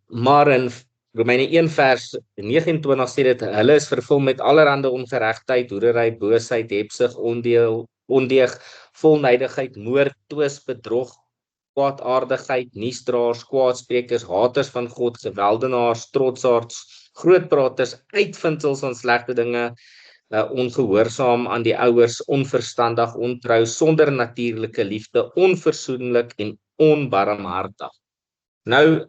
Maar in Romeine 1 vers 29 sê dit, hulle is vervul met allerhande ongeregtigheid, hoerery, boosheid, hebsug, ondeug, volnydigheid, moord, twis, bedrog, kwaadaardigheid, niesdraers, kwaadsprekers, haters van God, geweldenaars, trotsaards, grootpraters, uitvindsels van slegte dinge, ongehoorsaam aan die ouers, onverstandig, ontrou, sonder natuurlike liefde, onversoenlik en onbarmhartig. Nou,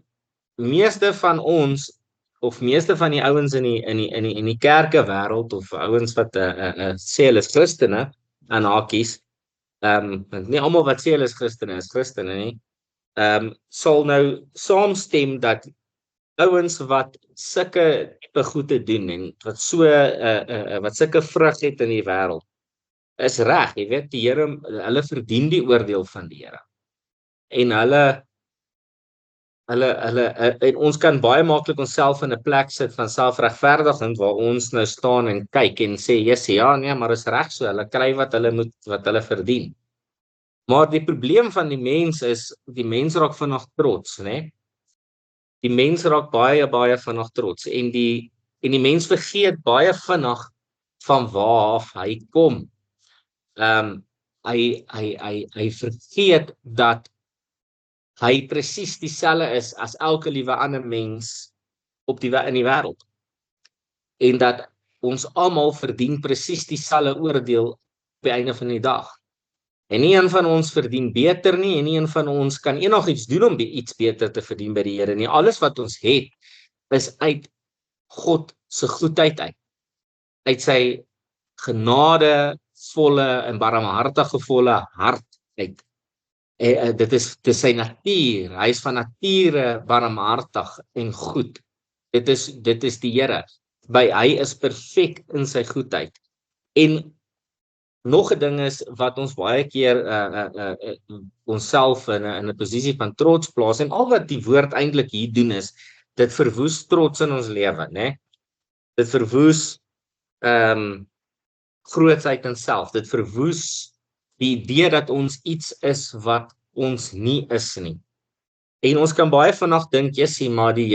meeste van ons of meeste van die ouens in die kerke wêreld of ouens wat sê hulle is Christene aan hakies, nie almal wat sê hulle is Christene nie, sal nou saamstem dat ouens wat sulke tipe goede doen en wat so wat sulke vrug het in die wêreld, is reg, jy weet, die Here, hulle verdien die oordeel van die Here. En en ons kan baie maklik onsself in 'n plek sit van selfregverdiging waar ons nou staan en kyk en sê, ja, nee, maar is reg so, hulle kry wat hulle verdien. Maar die probleem van die mens is, die mens raak vinnig trots, né? Die mens raak baie vinnig trots en die mens vergeet baie vinnig van waar af hy kom. Hy vergeet dat hy presies dieselfde is as elke liewe ander mens in die wêreld. En dat ons almal verdien presies dieselfde oordeel op die einde van die dag. En nie een van ons verdien beter nie, en nie een van ons kan enigiets doen om iets beter te verdien by die Here nie. Alles wat ons het, is uit God se goedheid uit sy genadevolle en barmhartigevolle hart uit. Dit is sy natuur, hy is van nature barmhartig en goed. Dit is die Here. Hy is perfek in sy goedheid. En nog 'n ding is wat ons baie keer onsself in 'n posisie van trots plaas, en al wat die woord eintlik hier doen is, dit verwoes trots in ons lewe, né? Dit verwoes grootsheid in self. Dit verwoes die idee dat ons iets is wat ons nie is nie. En ons kan baie vinnig dink, jessie, maar die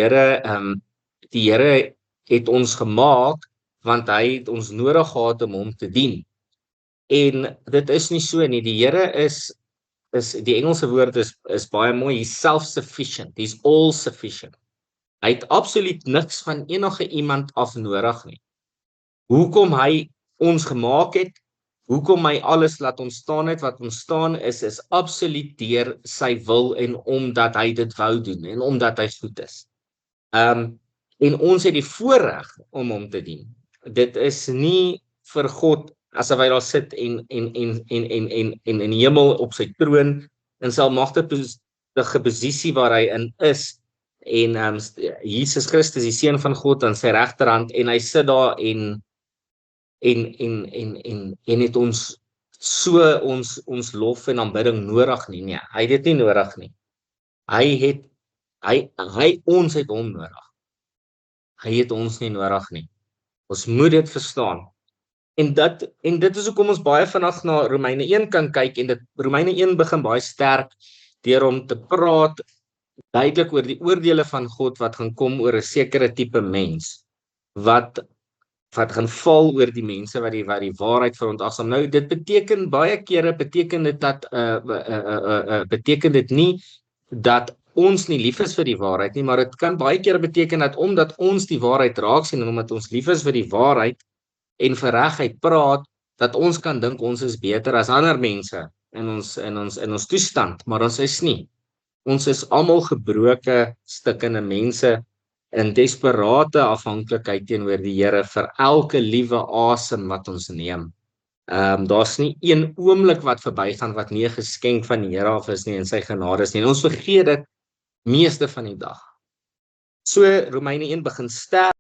Here het ons gemaak, want hy het ons nodig gehad om hom te dien. En dit is nie so nie. Die Here is die Engelse woord is baie mooi, he's self-sufficient, he's all-sufficient. Hy het absoluut niks van enige iemand af nodig nie. Hoekom hy ons gemaak het, hoekom hy alles laat ontstaan het wat ontstaan is absoluut deur sy wil en omdat hy dit wou doen en omdat hy goed is. En ons het die voorreg om hom te dien. Dit is nie vir God asof hy daar sit en in die hemel op sy troon in sy almagtige posisie waar hy in is, en Jesus Christus, die seun van God, aan sy regterhand, en hy sit daar en het ons so ons lof en aanbidding nodig nie. Nee, hy het dit nie nodig nie. Ons het hom nodig. Hy het ons nie nodig nie. Ons moet dit verstaan. En dit is hoekom ons baie vinnig na Romeine 1 kan kyk, en Romeine 1 begin baie sterk deur om te praat duidelik oor die oordeele van God wat gaan kom oor 'n sekere tipe mens wat gaan val oor die mense wat die waarheid verontagsaam. Nou dit beteken baie kere beteken dit nie dat ons nie lief is vir die waarheid nie, maar dit kan baie kere beteken dat omdat ons die waarheid raak sien en omdat ons lief is vir die waarheid en vir regheid praat, dat ons kan dink ons is beter as ander mense in ons toestand, maar ons is nie. Ons is almal gebroke, stikkende mense in desperate afhanklikheid teenoor die Here vir elke liewe asem wat ons neem. Daar's nie een oomblik wat verbygaan wat nie 'n geskenk van die Here af is nie en sy genade is nie. En ons vergeet dit meeste van die dag. So Romeine 1 begin sterk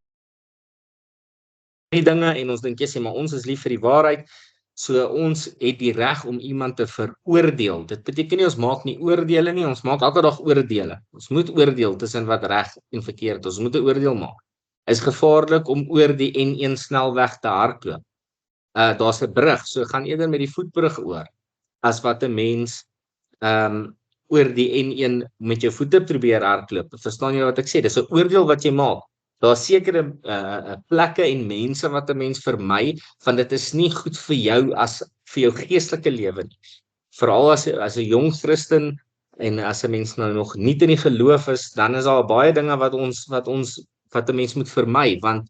die dinge en ons dink jy maar ons is lief vir die waarheid. So ons het die reg om iemand te veroordeel. Dit beteken nie ons maak nie oordeele nie, ons maak elke dag oordeele. Ons moet oordeel tussen wat reg en verkeerd is. Ons moet 'n oordeel maak. Is gevaarlik om oor die N1 snelweg te hardloop. Daar's 'n brug, so gaan eerder met die voetbrug oor as wat 'n mens oor die N1 met jou voete probeer hardloop. Verstaan jy wat ek sê? Dis 'n oordeel wat jy maak. Daar's sekere plekke en mense wat 'n mens vermy, want dit is nie goed vir jou as vir jou geestelike lewe nie. Veral as 'n jong Christen en as 'n mens nou nog nie in die geloof is, dan is daar baie dinge wat 'n mens moet vermy, want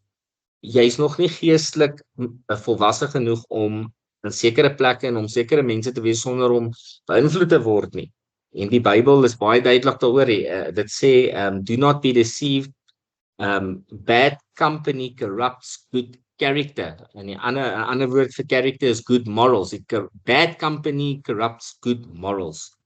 jy's nog nie geestelik volwasse genoeg om in sekere plekke en om sekere mense te wees sonder om beïnvloed te word nie. En die Bybel is baie duidelik daaroor. Dit sê do not be deceived. Bad company corrupts good character. En 'n ander woord vir character is good morals. Bad company corrupts good morals.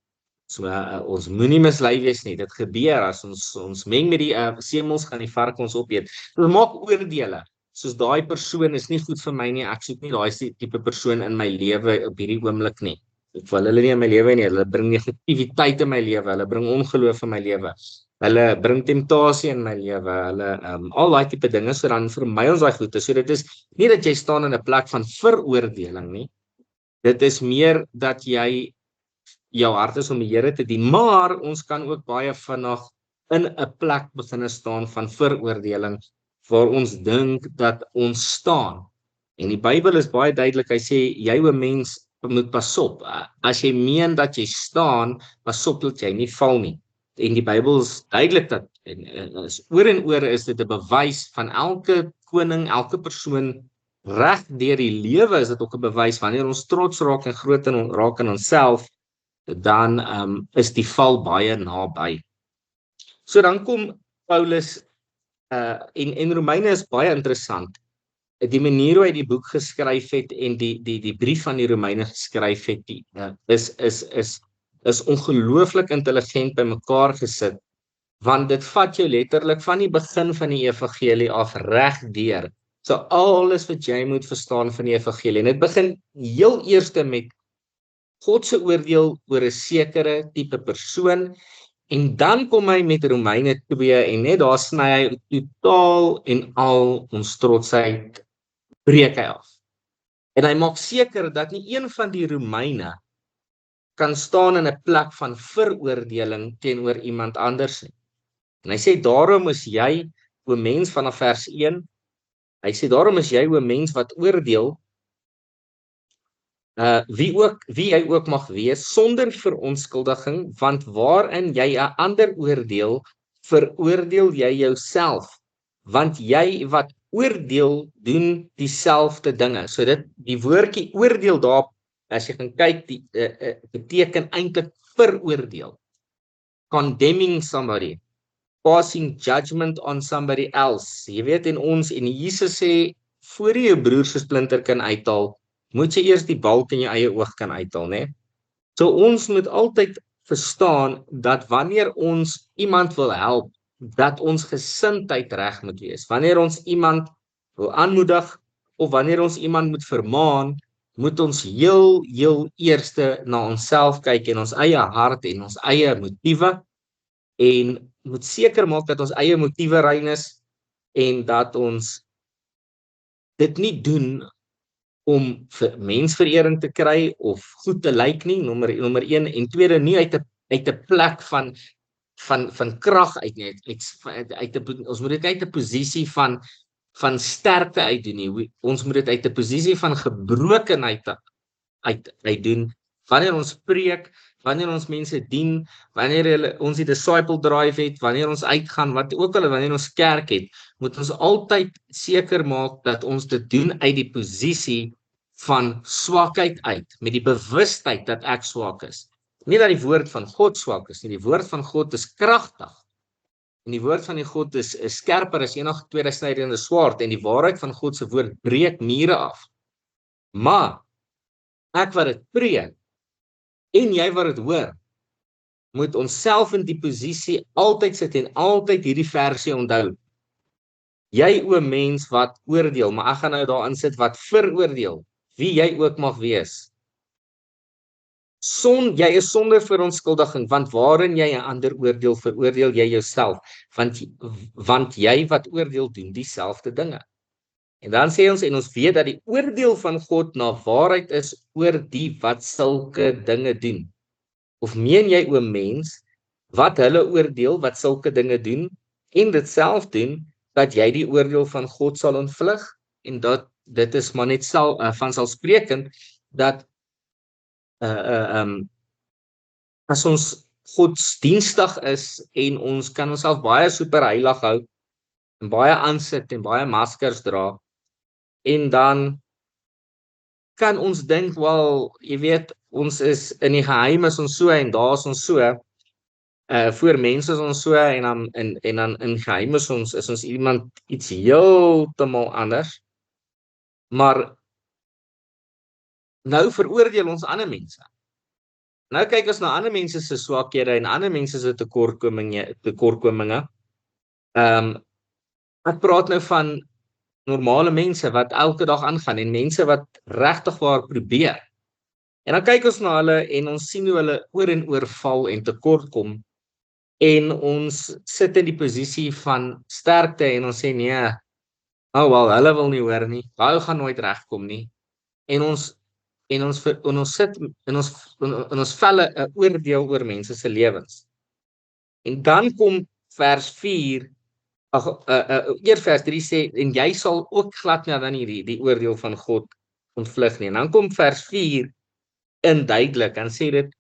So ons moenie mislei wees nie. Dit gebeur as ons meng met die semels gaan die vark ons opeet. Ons maak oordeele. Soos daai persoon is nie goed vir my nie. Ek soek nie daai tipe persoon in my lewe op hierdie oomblik nie. Ek wil hulle nie in my lewe nie. Hulle bring negativiteit in my lewe. Hulle bring ongeloof in my lewe. Hulle bring temptasie in my lewe. Hulle al daai tipe dinge, so dan vermy ons daai goeie. So dit is nie dat jy staan in 'n plek van veroordeling nie. Dit is meer dat jy jou hart is om die Here te dien, maar ons kan ook baie vinnig in 'n plek begin staan van veroordeling waar ons dink dat ons staan. En die Bybel is baie duidelik. Hy sê jy o mens moet pas op. As jy meen dat jy staan, pas op dat jy nie val nie. En die Bybel is duidelik dat oor en oor is dit 'n bewys van elke koning, elke persoon reg deur die lewe is dit ook 'n bewys wanneer ons trots raak en groot raak in onsself, dan is die val baie naby. So dan kom Paulus en Romeine is baie interessant. Die manier hoe hy die boek geskryf het en die brief van die Romeine geskryf het, is ongelooflik intelligent bymekaar gesit, want dit vat jou letterlik van die begin van die evangelie af reg deur. So alles wat jy moet verstaan van die evangelie, en dit begin heel eerste met God se oordeel oor 'n sekere tipe persoon, en dan kom hy met Romeine 2 en net daar sny hy totaal en al ons trotsheid breek hy af. En hy maak seker dat nie een van die Romeine kan staan in 'n plek van veroordeling teenoor iemand anders nie. En hy sê daarom is jy o mens vanaf vers 1. Hy sê daarom is jy o mens wat oordeel, wie hy ook mag wees, sonder verontskuldiging, want waarin jy 'n ander oordeel, veroordeel jy jouself, want jy wat oordeel doen dieselfde dinge. So die woordjie oordeel daar, as jy gaan kyk, beteken eintlik veroordeel. Condemning somebody, passing judgment on somebody else. Jy weet, en Jesus sê, voor jy jou broer se splinter kan uithaal, moet jy eers die balk in jou eie oog kan uithaal, né? So ons moet altyd verstaan dat wanneer ons iemand wil help, dat ons gesindheid reg moet wees. Wanneer ons iemand wil aanmoedig of wanneer ons iemand moet vermaan, moet ons heel eerste na onsself kyk en ons eie hart en ons eie motiewe, en moet seker maak dat ons eie motiewe rein is en dat ons dit nie doen om mensverering te kry of goed te lyk nie, nommer 1, en tweede nie uit 'n plek van krag uit nie, ons moet dit uit 'n posisie van sterkte uit doen nie. Ons moet dit uit 'n posisie van gebrokenheid uit doen. Wanneer ons preek, wanneer ons mense dien, wanneer ons die disciple drive het, wanneer ons uitgaan, wat ook al, wanneer ons kerk het, moet ons altyd seker maak dat ons dit doen uit die posisie van swakheid uit, met die bewustheid dat ek swak is. Nie dat die woord van God swak is nie, die woord van God is kragtig. En die woord van die God is skerper as enige tweesnydende swaard en die waarheid van God se woord breek mure af. Maar ek wat dit preek en jy wat dit hoor, moet onsself in die posisie altyd sit en altyd hierdie versie onthou. Jy o mens wat oordeel, maar ek gaan nou daarin sit wat veroordeel, wie jy ook mag wees. Jy is sonder verontskuldiging, want waarin jy 'n ander oordeel, veroordeel jy jouself, want jy wat oordeel doen dieselfde dinge. En dan sê ons en ons weet dat die oordeel van God na waarheid is oor die wat sulke dinge doen. Of meen jy o mens wat hulle oordeel wat sulke dinge doen en dit self doen, dat jy die oordeel van God sal ontvlug? En dat dit is maar net vanselfsprekend dat as ons godsdienstig is en ons kan onsself baie superheilig hou en baie aansit en baie maskers dra en dan kan ons dink, wel, jy weet, ons is in die geheim is ons so en daar is ons so, voor mense is ons so en dan in geheim is ons iemand iets heeltemal anders, maar nou veroordeel ons ander mense. Nou kyk ons na ander mense se swakhede en ander mense se tekortkominge. Ek praat nou van normale mense wat elke dag aangaan en mense wat regtig waar probeer. En dan kyk ons na hulle en ons sien hoe hulle oor en oor val en tekort kom en ons sit in die posisie van sterkte en ons sê nee, hulle wil nie hoor nie, hulle gaan nooit regkom nie. En ons sit en ons velle 'n oordeel oor mense se lewens. En dan kom vers 4, eers vers 3 sê en jy sal ook glad nie dan die oordeel van God ontvlug nie. En dan kom vers 4 duidelik, dan sê dit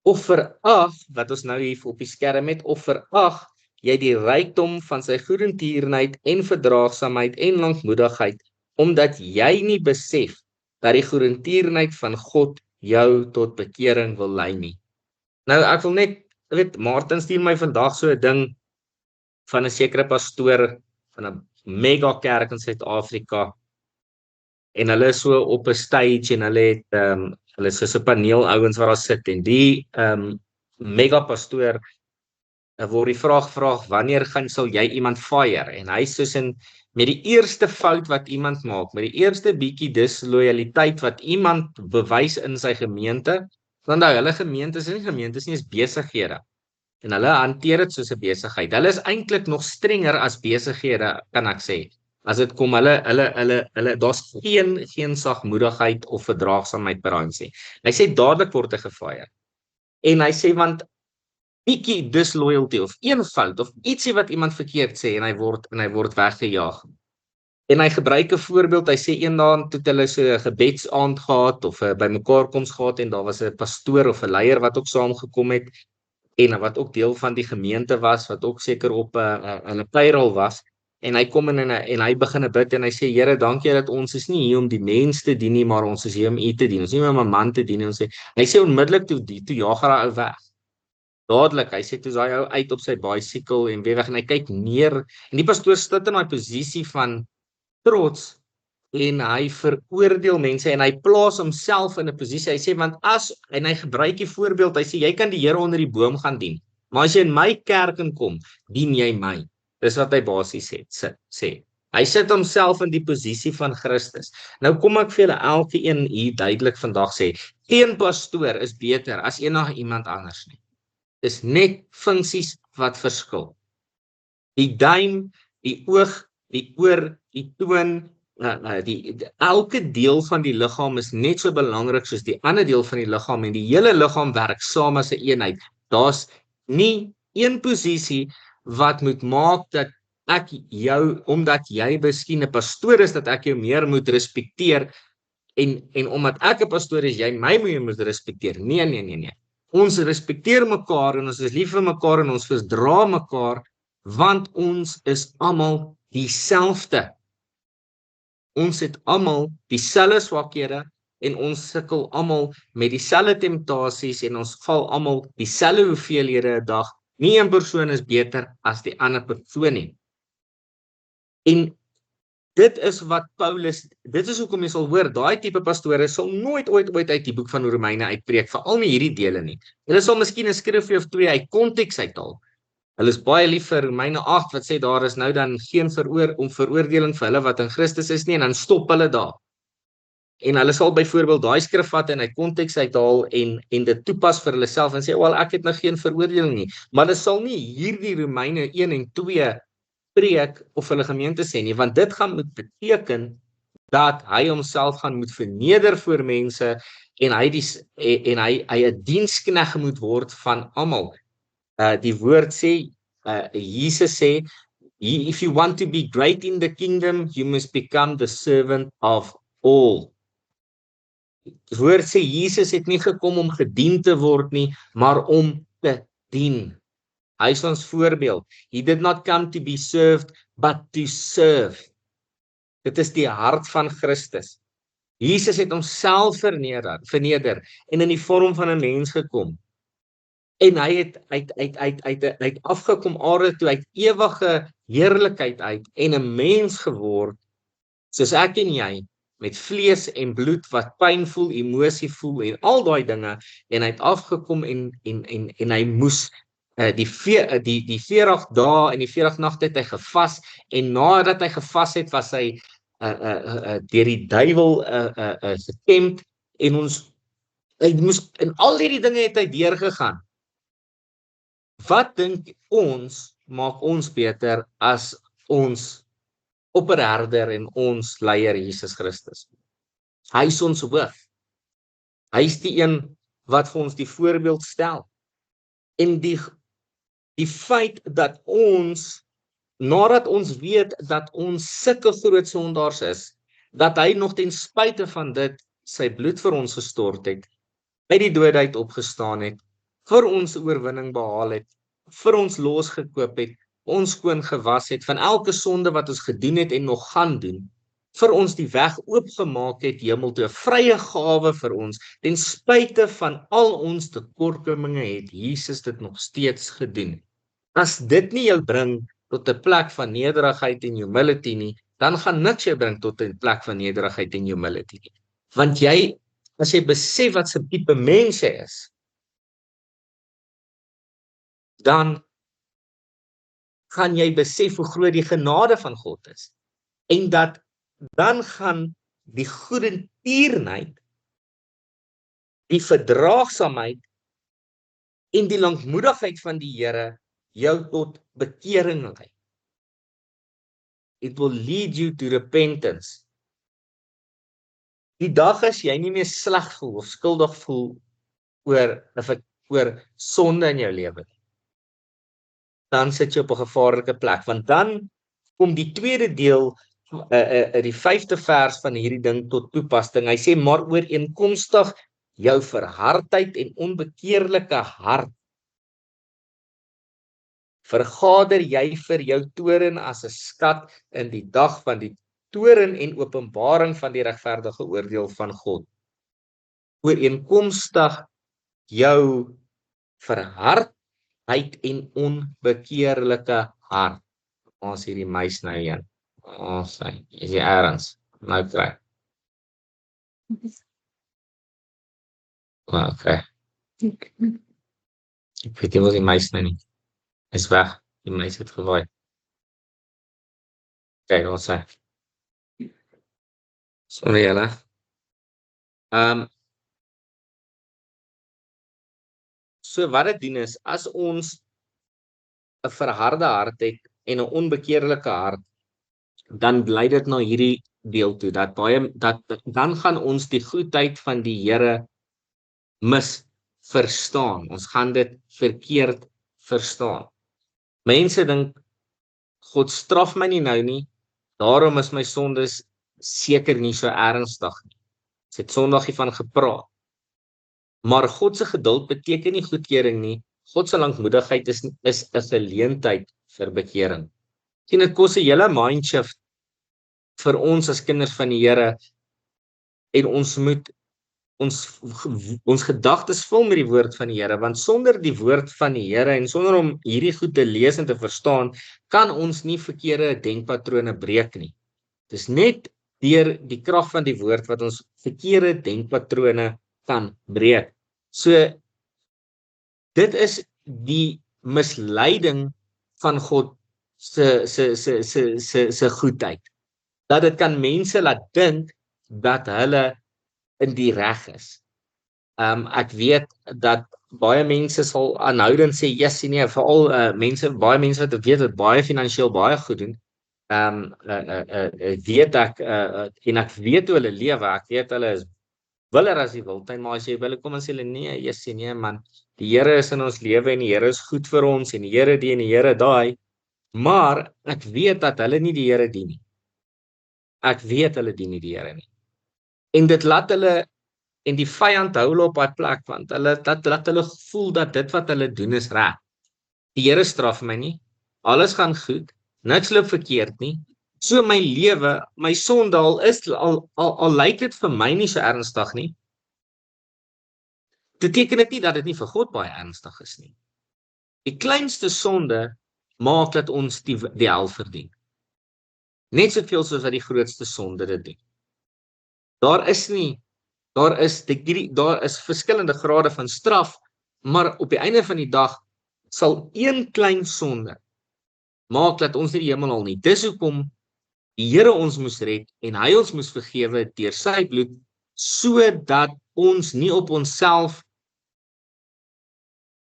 of verag, wat ons nou hier op die skerm het, of verag jy die rykdom van sy goedertierenheid en verdraagsaamheid en lankmoedigheid, omdat jy nie besef dat die goedertierenheid van God jou tot bekering wil lei nie. Nou ek wil net, weet, Martin stuur my vandag so 'n ding van 'n sekere pastoor van 'n mega kerk in Suid-Afrika. En hulle is so op 'n stage en hulle het hulle is so 'n paneel ouens wat daar sit en die mega pastoor word die vraag gevra, wanneer sal jy iemand fire? En hy soos met die eerste fout wat iemand maak, met die eerste bietjie disloyaliteit wat iemand bewys in sy gemeente, want nou hulle gemeentes nie is besighede. En hulle hanteer dit soos 'n besigheid. Hulle is eintlik nog strenger as besighede, kan ek sê. As dit kom, hulle daar's geen sagmoedigheid of verdraagsaamheid by daai sê. Hy sê dadelik word hy gefire. En hy sê want bietjie disloyalty of een fout of ietsie wat iemand verkeerd sê en hy word weggejaag. En hy gebruik 'n voorbeeld, hy sê eendag toe hulle so 'n gebedsaand gehad of 'n bymekaarkoms gehad en daar was 'n pastoor of 'n leier wat ook saamgekom het en wat ook deel van die gemeente was, wat ook seker op 'n payroll was. En hy kom in en hy begin bid en hy sê, Here, dankie dat ons is nie hier om die mens te dien nie, maar ons is hier om U te dien. Ons is nie om 'n man te dien nie. Hy sê onmiddellik toe jaag hy daai ou weg. Dadelik, hy sê toe hy ou uit op sy bicycle en weer weg en hy kyk neer en die pastoor sit in daai posisie van trots en hy veroordeel mense en hy plaas homself in 'n posisie. Hy sê want en hy gebruik die voorbeeld, hy sê jy kan die Here onder die boom gaan dien, maar as jy in my kerk inkom, dien jy my. Dis wat hy basies sê. Hy sit homself in die posisie van Christus. Nou kom ek vir julle elkeen hier duidelik vandag sê, geen pastoor is beter as enige iemand anders nie. Dis net funksies wat verskil. Die duim, die oog, die oor, die toon, elke deel van die liggaam is net so belangrik soos die ander deel van die liggaam en die hele liggaam werk saam as 'n eenheid. Daar's nie een posisie wat moet maak dat ek jou, omdat jy miskien 'n pastoor is, dat ek jou meer moet respekteer en omdat ek 'n pastoor is, jy my moet respekteer. Nee. Ons respekteer mekaar en ons is lief vir mekaar en ons verdra mekaar want ons is almal dieselfde. Ons het almal dieselfde swakhede, en ons sukkel almal met dieselfde temptasies en ons val almal dieselfde hoeveelhede 'n dag. Nie een persoon is beter as die ander persoon nie. En dit is wat Paulus, dit is hoekom jy sal hoor, daai tipe pastore sal nooit ooit uit die boek van Romeine uitpreek, veral nie hierdie dele nie. Hulle sal miskien 'n skrifgie of twee uit konteks uithaal. Hulle is baie lief vir Romeine 8 wat sê daar is nou dan geen veroordeling vir hulle wat in Christus is nie, en dan stop hulle daar. En hulle sal byvoorbeeld daai skrif vat en uit konteks uithaal en dit toepas vir hulle self en sê, "Wel, ek het nou geen veroordeling nie." Maar hulle sal nie hierdie Romeine 1 en 2 preek of hulle gemeente sê nie, want dit gaan moet beteken dat hy homself gaan moet verneder voor mense en hy 'n dienskneg moet word van almal. Die woord sê, Jesus sê, if you want to be great in the kingdom, you must become the servant of all. Die woord sê, Jesus het nie gekom om gedien te word nie, maar om te dien. Hy is ons voorbeeld. He did not come to be served, but to serve. Dit is die hart van Christus. Jesus het homself verneder en in die vorm van 'n mens gekom. En hy het afgekom aarde toe uit ewige heerlikheid uit en 'n mens geword, soos ek en jy, met vlees en bloed wat pyn voel, emosie voel en al daai dinge, en hy het afgekom en hy moes die 40 dae en die 40 nagte het hy gevas, en nadat hy gevas het, was hy deur die duiwel getempt, en hy moes en al hierdie dinge het hy deurgegaan. Wat dink ons maak ons beter as ons opperherder en ons leier Jesus Christus? Hy is ons hoof. Hy is die een wat vir ons die voorbeeld stel. En die feit dat ons, nadat ons weet dat ons sulke groot sondaars is, dat hy nog ten spyte van dit sy bloed vir ons gestort het, uit die dood uit opgestaan het, vir ons oorwinning behaal het, vir ons losgekoop het, ons skoon gewas het van elke sonde wat ons gedoen het en nog gaan doen, vir ons die weg oopgemaak het hemel toe, 'n vrye gawe vir ons, ten spyte van al ons tekortkominge het Jesus dit nog steeds gedoen. As dit nie jou bring tot 'n plek van nederigheid en humility nie, dan gaan niks jou bring tot 'n plek van nederigheid en humility nie. Want as jy besef wat se tipe mens jy is, dan gaan jy besef hoe groot die genade van God is. En dat dan gaan die goedertierenheid, die verdraagsaamheid en die lankmoedigheid van die Here jou tot bekering lei. It will lead you to repentance. Die dag as jy nie meer sleg voel of skuldig voel oor sonde in jou lewe, dan sit jy op 'n gevaarlike plek, want dan kom die tweede deel, die 5de vers van hierdie ding tot toepassing. Hy sê, maar ooreenkomstig jou verhardheid en onbekeerlike hart, vergader jy vir jou toren as 'n skat in die dag van die toren en openbaring van die regverdige oordeel van God. Ooreenkomstig jou verhardheid en onbekeerlike hart. Ons hierdie meis nou een. Ons is die erns. Nou kry. Okay. Ek weet nie wat die meis nou nie. Is weg. Die meis het gewaai. Kijk, ons sê. Sorry julle. So wat dit doen is, as ons 'n verharde hart het en 'n onbekeerlike hart, dan lei dit na hierdie deel toe, dan gaan ons die goedheid van die Here misverstaan. Ons gaan dit verkeerd verstaan. Mense dink, God straf my nie nou nie, daarom is my sondes seker nie so ernstig nie. Ons het Sondag hiervan gepraat. Maar God se geduld beteken nie goedkeuring nie. God se lankmoedigheid is 'n geleentheid vir bekering. Sien, dit kos 'n hele mindshift vir ons as kinders van die Here, en ons moet ons gedagtes vul met die woord van die Here, want sonder die woord van die Here en sonder om hierdie goed te lees en te verstaan, kan ons nie verkeerde denkpatrone breek nie. Dis net deur die krag van die woord wat ons verkeerde denkpatrone kan breek. So dit is die misleiding van God se goedheid. Dat dit kan mense laat dink dat hulle in die reg is. Ek weet dat baie mense sal aanhoudend sê, yes, nee, veral baie mense wat weet wat baie finansiëel baie goed doen. Weet ek en ek weet hoe hulle lewe, ek weet hulle is willer as die wildtuin, maar as jy hulle kom en sê hulle nee, yes, nee man, die Here is in ons lewe en die Here is goed vir ons en die Here die en die Here daai, maar ek weet dat hulle nie die Here dien nie. Ek weet hulle dien nie die Here nie. En dit laat hulle en die vyand hou hulle op daai plek, want laat hulle voel dat dit wat hulle doen is reg. Die Here straf my nie, alles gaan goed, niks loop verkeerd nie. So my lewe, my sonde al lyk dit vir my nie so ernstig nie. Dit beteken dit nie dat dit nie vir God baie ernstig is nie. Die kleinste sonde maak dat ons die hel verdien. Net soveel soos wat die grootste sonde dit doen. Daar is verskillende grade van straf, maar op die einde van die dag sal een klein sonde maak dat ons nie die hemel al nie. Dis hoekom die Here ons moes red en hy ons moes vergewe deur sy bloed, sodat ons nie op onsself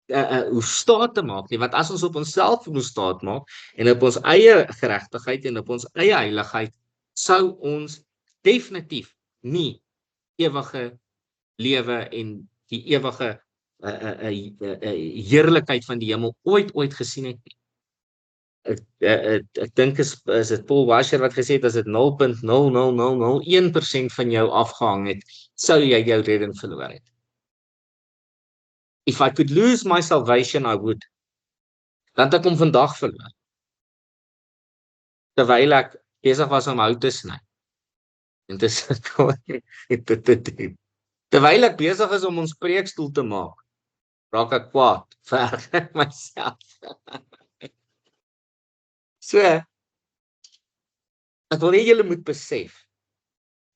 hoef staat te maak nie, want as ons op onsself moes staat maak en op ons eie geregtigheid en op ons eie heiligheid, sou ons definitief nie ewige lewe en die ewige heerlikheid van die hemel ooit gesien het nie. Ek dink is dit Paul Washer wat gesê het, as dit 0.00001% van jou afgehang het, sou jy jou redding verloor het. If I could lose my salvation, I would. Dan het ek hom vandag verloor. Terwyl ek besig was om hout te sny. En terwyl ek besig is om ons preekstoel te maak, raak ek kwaad, verg ek myself. So, ek wil hê julle moet besef,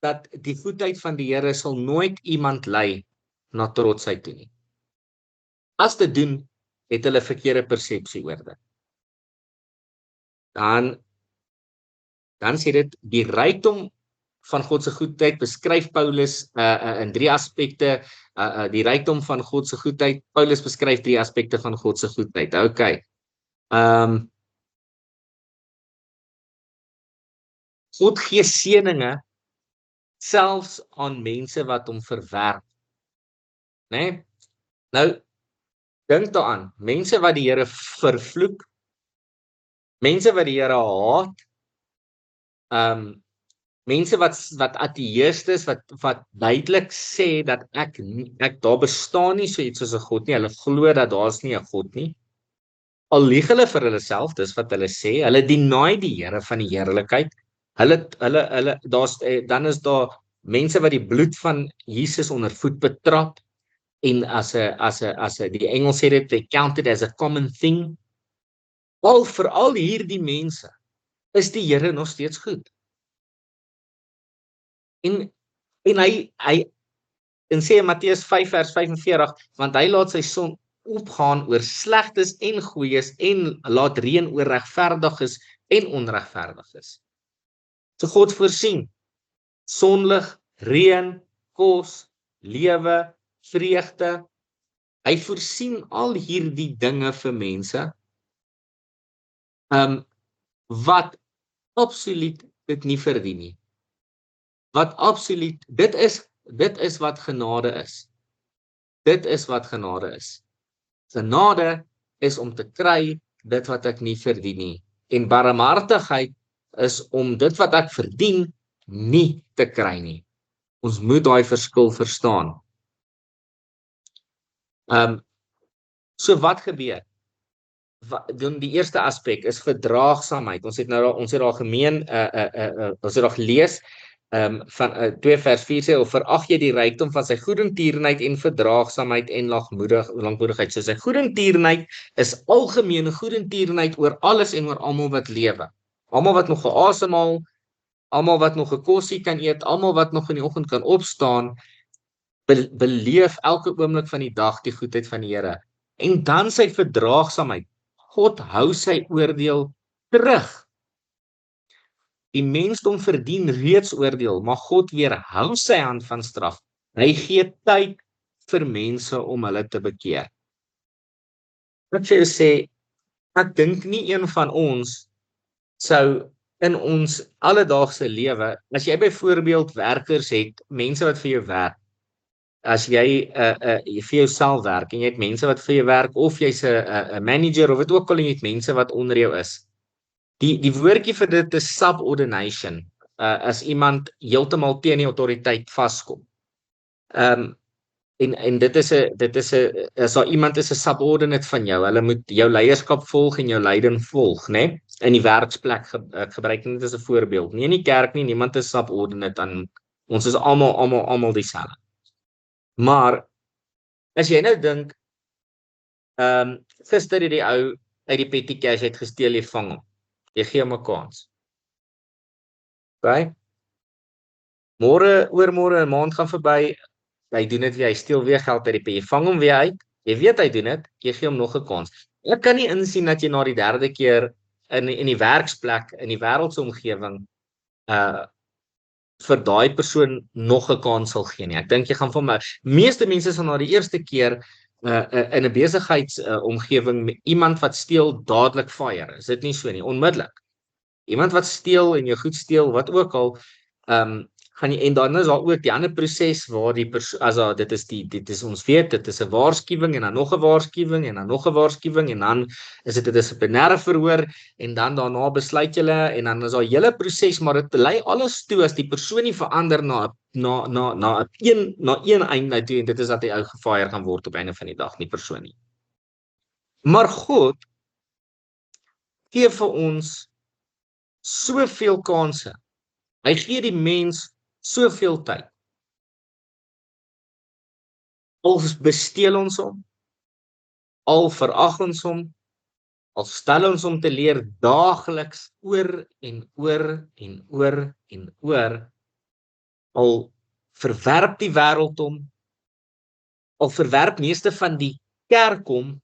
dat die goedheid van die Here sal nooit iemand lei na trotsheid toe nie. As dit doen, het hulle verkeerde persepsie oor dit. Dan sê dit, die rykdom van God se goedheid beskryf Paulus in 3 aspekte, die rykdom van God se goedheid, Paulus beskryf 3 aspekte van God se goedheid. Okay. God gee seëninge selfs aan mense wat hom verwerp. Né? Nou dink daaraan, mense wat die Here vervloek, mense wat die Here haat, mense wat ateïste is, wat duidelik sê dat ek daar bestaan nie so iets soos 'n God nie, hulle glo dat daar's nie 'n God nie. Al lieg hulle vir hulle self, dis wat hulle sê, hulle deny die Here van die heerlikheid. Dan is daar mense wat die bloed van Jesus onder voet betrap en as die Engels sê dit, they count it as a common thing. Vir al hierdie mense is die Here nog steeds goed. En hy sê in Matteus 5 vers 45, want hy laat sy son opgaan oor slegtes en goeies en laat reën oor regverdiges en onregverdiges. So God voorsien sonlig, reën, kos, lewe, vreugde. Hy voorsien al hierdie dinge vir mense wat absoluut dit nie verdien nie. Wat absoluut, dit is wat genade is. Dit is wat genade is. Genade is om te kry dit wat ek nie verdien nie. En barmhartigheid is om dit wat ek verdien nie te kry nie. Ons moet daai verskil verstaan. So wat gebeur? Die eerste aspek is verdraagsaamheid. Ons het daar gelees van 2 vers 4 sê, of verag jy die rykdom van sy goedertierenheid en verdraagsaamheid en lankmoedigheid. So sy goedertierenheid is algemene goedertierenheid oor alles en oor almal wat lewe. Almal wat nog geasemhaal, almal wat nog 'n kosie kan eet, almal wat nog in die oggend kan opstaan, beleef elke oomblik van die dag die goedheid van die Here. En dan sy verdraagsaamheid. God hou sy oordeel terug. Die mensdom verdien reeds oordeel, maar God weerhou sy hand van straf. Hy gee tyd vir mense om hulle te bekeer. Wat jy sê, ek dink nie een van ons sou in ons alledaagse lewe, as jy byvoorbeeld werkers het, mense wat vir jou werk, as jy vir jouself werk en jy het mense wat vir jou werk, of jy's 'n manager of wat ook al, en jy het mense wat onder jou is. Die woordjie vir dit is subordination, as iemand heeltemal teen die autoriteit vaskom. En dit is 'n as daar iemand is 'n subordinate van jou, hulle moet jou leierskap volg en jou leiding volg, né? In die werksplek gebruik dit as 'n voorbeeld. Nie in die kerk nie, niemand is subordinate aan ons, is almal dieselfde. Maar as jy nou dink, gister het die ou uit die petty cash uit gesteel, jy vang hom. Jy gee hom 'n kans. Okay? Oormôre 'n maand gaan verby, hy doen dit weer, hy steel weer geld uit die petty, jy vang hom weer uit, jy weet hy doen dit, jy gee hom nog 'n kans. Ek kan nie insien dat jy na die derde keer in die werksplek, in die wêreldse omgewing, vir daai persoon nog 'n kans sal gee nie. Ek dink jy gaan vir my, meeste mense sal na die eerste keer in 'n besigheidsomgewing iemand wat steel dadelik fire. Is dit nie so nie? Onmiddellik. Iemand wat steel en jou goed steel, wat ook al, gaan jy, en dan is daar ook die ander proses waar die dit is ons weet, dit is 'n waarskuwing en dan nog 'n waarskuwing en dan nog 'n waarskuwing en dan is dit 'n dissiplinêre verhoor en dan daarna besluit julle en dan is daar 'n hele proses, maar dit lei alles toe as die persoon nie verander na een einde toe, en dit is dat hy gefire gaan word op einde van die dag, nie persoon nie. Maar God gee vir ons soveel kansse. Hy gee die mens soveel tyd. Al besteel ons hom, al verag ons hom, al stel ons hom te leer daagliks oor en oor en oor en oor, al verwerp die wêreld hom, al verwerp meeste van die kerk hom,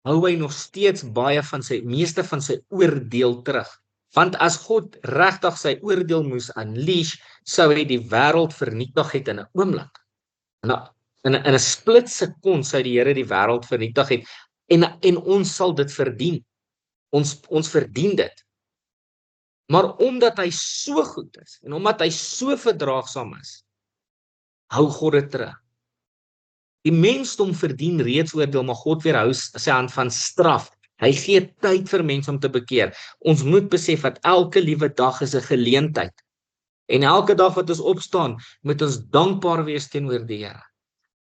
hou hy nog steeds meeste van sy oordeel terug. Want as God regtig sy oordeel moes unleash, sou hy die wêreld vernietig het in 'n oomblik. In 'n split sekond sou die Here die wêreld vernietig het, en ons sal dit verdien. Ons verdien dit. Maar omdat hy so goed is, en omdat hy so verdraagsaam is, hou God dit terug. Die mensdom verdien reeds oordeel, maar God weerhou sy hand van straf. Hy gee tyd vir mense om te bekeer. Ons moet besef dat elke liewe dag is 'n geleentheid. En elke dag wat ons opstaan, moet ons dankbaar wees teenoor die Here.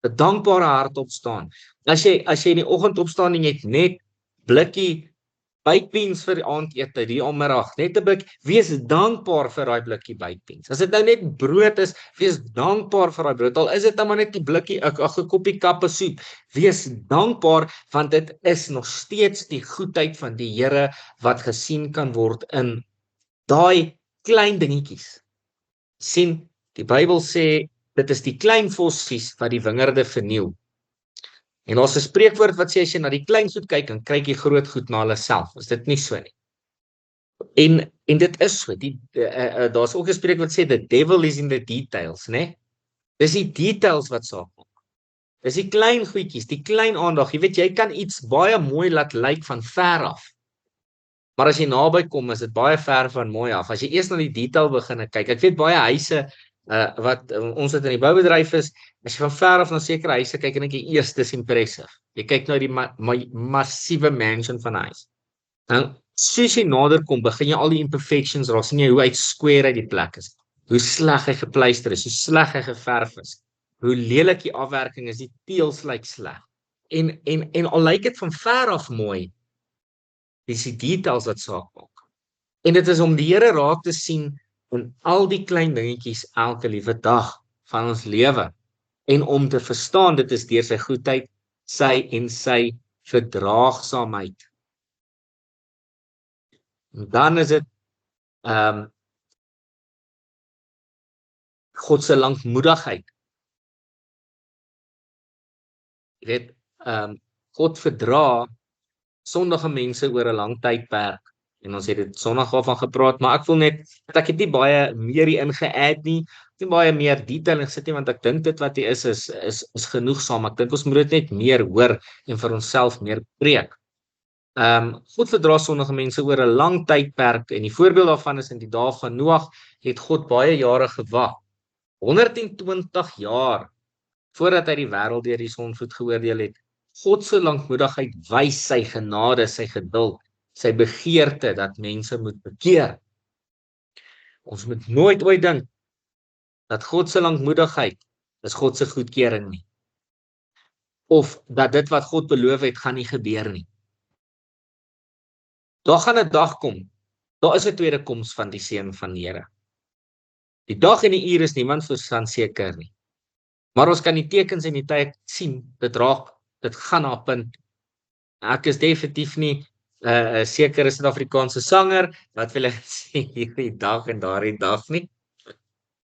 'n Dankbare hart opstaan. As jy in die oggend opstaan en jy het net blikkie baked vir die aandete, die middag, net 'n blik, wees dankbaar vir daai blikkie baked. As dit nou net brood is, wees dankbaar vir daai brood. Al is dit nou maar net 'n blikkie, 'n koppie kappesoep, wees dankbaar, want dit is nog steeds die goedheid van die Here wat gesien kan word in daai klein dingetjies. Sien, die Bybel sê dit is die klein vossies wat die wingerde verniel. En daar's 'n spreekwoord wat sê as jy na die klein goed kyk, dan kyk jy groot goed na hulle self. Is dit nie so nie? En dit is so. Daar's ook 'n spreekwoord wat sê the devil is in the details, né? Dis die details wat saak maak. Dis die klein goedjies, die klein aandag. Jy weet, jy kan iets baie mooi laat lyk van ver af. Maar as jy naby kom, is dit baie ver van mooi af. As jy eers na die detail begin kyk. Ek weet baie huise wat ons het in die boubedryf is, as jy van ver af na sekere huise kyk, en dink jy eers dis impressive. Jy kyk nou die massiewe mansion van huis. Nou, soos jy nader kom, begin jy al die imperfections raak, sien jy hoe hy square uit die plek is, hoe sleg hy gepleister is, hoe sleg hy geverf is, hoe lelik die afwerking is, die teëls lyk sleg. En al lyk dit van ver af mooi, dis die details wat saak maak. En dit is om die Here raak te sien En al die klein dingetjies elke liewe dag van ons lewe. En om te verstaan, dit is deur sy goedheid, sy verdraagsaamheid. En dan is dit God se lankmoedigheid. Jy weet, God verdra sondige mense oor 'n lang tydperk. En ons het dit Sondag daarvan gepraat, maar ek voel net dat ek het nie baie meer hierin ge-add nie, nie baie meer detail in gesit nie, want ek dink dit wat hier is genoegsaam. Ek dink ons moet dit net meer hoor en vir onsself meer preek. God verdra sondige mense oor 'n lang tydperk en die voorbeeld daarvan is in die dae van Noag het God baie jare gewag. 120 jaar voordat hy die wêreld deur die sonvloed geoordeel het. God se lankmoedigheid wys sy genade, sy geduld, sy begeerte dat mense moet bekeer. Ons moet nooit ooit dink dat God se lankmoedigheid is God se goedkeuring nie. Of dat dit wat God beloof het, gaan nie gebeur nie. Daar gaan 'n dag kom. Daar is 'n tweede koms van die seun van die Here. Die dag en die uur is niemand verstand seker nie. Maar ons kan die tekens en die tye sien, dit gaan na 'n punt. Ek is definitief nie 'n sekere Suid-Afrikaanse sanger wat wil ek sê hierdie dag en daardie dag nie.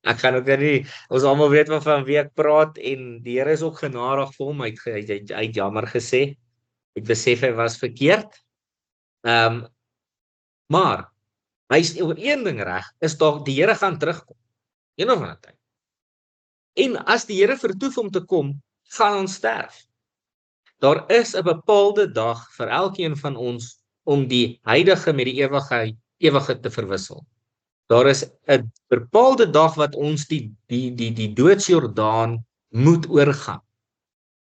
Ek gaan ook nie, ons almal weet van wie ek praat en die Here is ook genadig vir hom, hy het jammer gesê. Ek besef hy was verkeerd. Maar hy is oor een ding reg, is dalk die Here gaan terugkom. Een of ander tyd. En as die Here vertoef om te kom, gaan ons sterf. Daar is 'n bepaalde dag vir elkeen van ons om die huidige met die ewige te verwissel. Daar is 'n bepaalde dag wat ons die doodsjordaan moet oorgaan.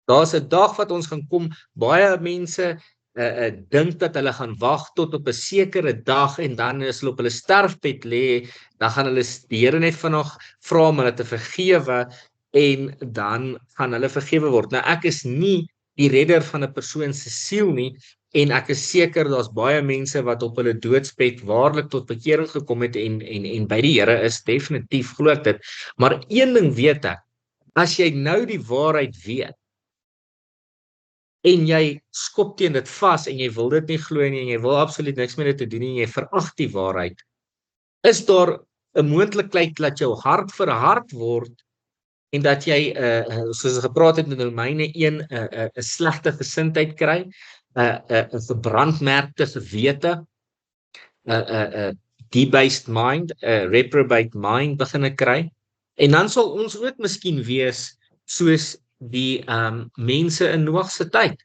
Daar's 'n dag wat ons gaan kom, baie mense dink dat hulle gaan wag tot op 'n sekere dag en dan as hulle op hulle sterfbed lê, dan gaan hulle die Here net vanaand vra om hulle te vergewe en dan gaan hulle vergewe word. Nou ek is nie die redder van 'n persoon se siel nie en ek is seker daar's baie mense wat op hulle doodsbed waarlik tot bekering gekom het en by die Here is, definitief glo ek dit. Maar een ding weet ek, as jy nou die waarheid weet en jy skop teen dit vas en jy wil dit nie glo nie en jy wil absoluut niks met dit te doen nie en jy verag die waarheid, is daar 'n moontlikheid dat jou hart verhard word en dat jy soos ons gepraat het in Romeine 1 'n slegte gesindheid kry, 'n verbrandmerkte gewete, 'n debased mind, 'n reprobate mind begin kry. En dan sal ons ook miskien wees soos die mense in Noag se tyd,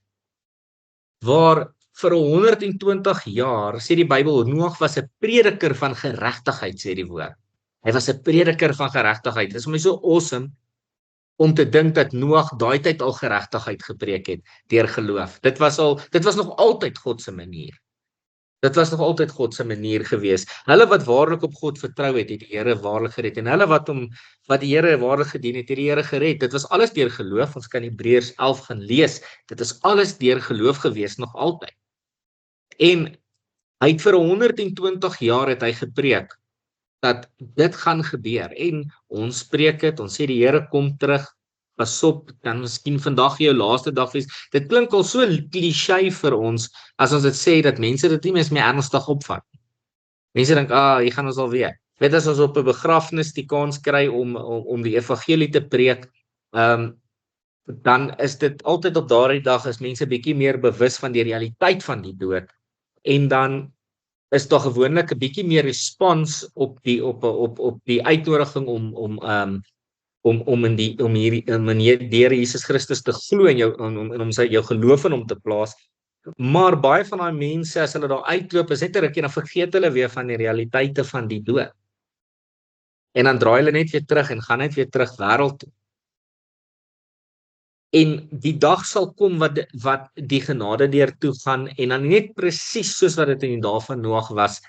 waar vir 120 jaar, sê die Bybel, Noag was 'n prediker van geregtigheid, sê die woord. Hy was 'n prediker van geregtigheid. Dit is vir my so awesome om te dink dat Noag daai tyd al geregtigheid gepreek het deur geloof. Dit was nog altyd God se manier. Dit was nog altyd God se manier gewees. Hulle wat waarlik op God vertrou het, het die Here waarlik gered en hulle wat die Here waarlik gedien het die Here gered. Dit was alles deur geloof. Ons kan Hebreërs 11 gaan lees. Dit is alles deur geloof gewees nog altyd. En hy het vir 120 jaar het hy gepreek dat dit gaan gebeur en ons spreek dit, ons sê die Here kom terug, pas op, dan miskien vandag jou laaste dag wees. Dit klink al so cliché vir ons, as ons dit sê, dat mense dit nie meer ernstig opvat. Mense dink, hier gaan ons alweer. Weet as ons op 'n begrafnis die kans kry om die evangelie te preek, dan is dit altyd op daardie dag is mense bietjie meer bewus van die realiteit van die dood, en dan is daar gewoonlik 'n bietjie meer respons op die uitnodiging om in die Here Jesus Christus te glo en jou geloof in hom te plaas. Maar baie van daai mense, as hulle daar uitloop, is net 'n rukkie, dan vergeet hulle weer van die realiteite van die dood. En dan draai hulle net weer terug en gaan net weer terug wêreld toe. En die dag sal kom wat die genade deur toe gaan en dan net presies soos wat dit in die dae van Noag was,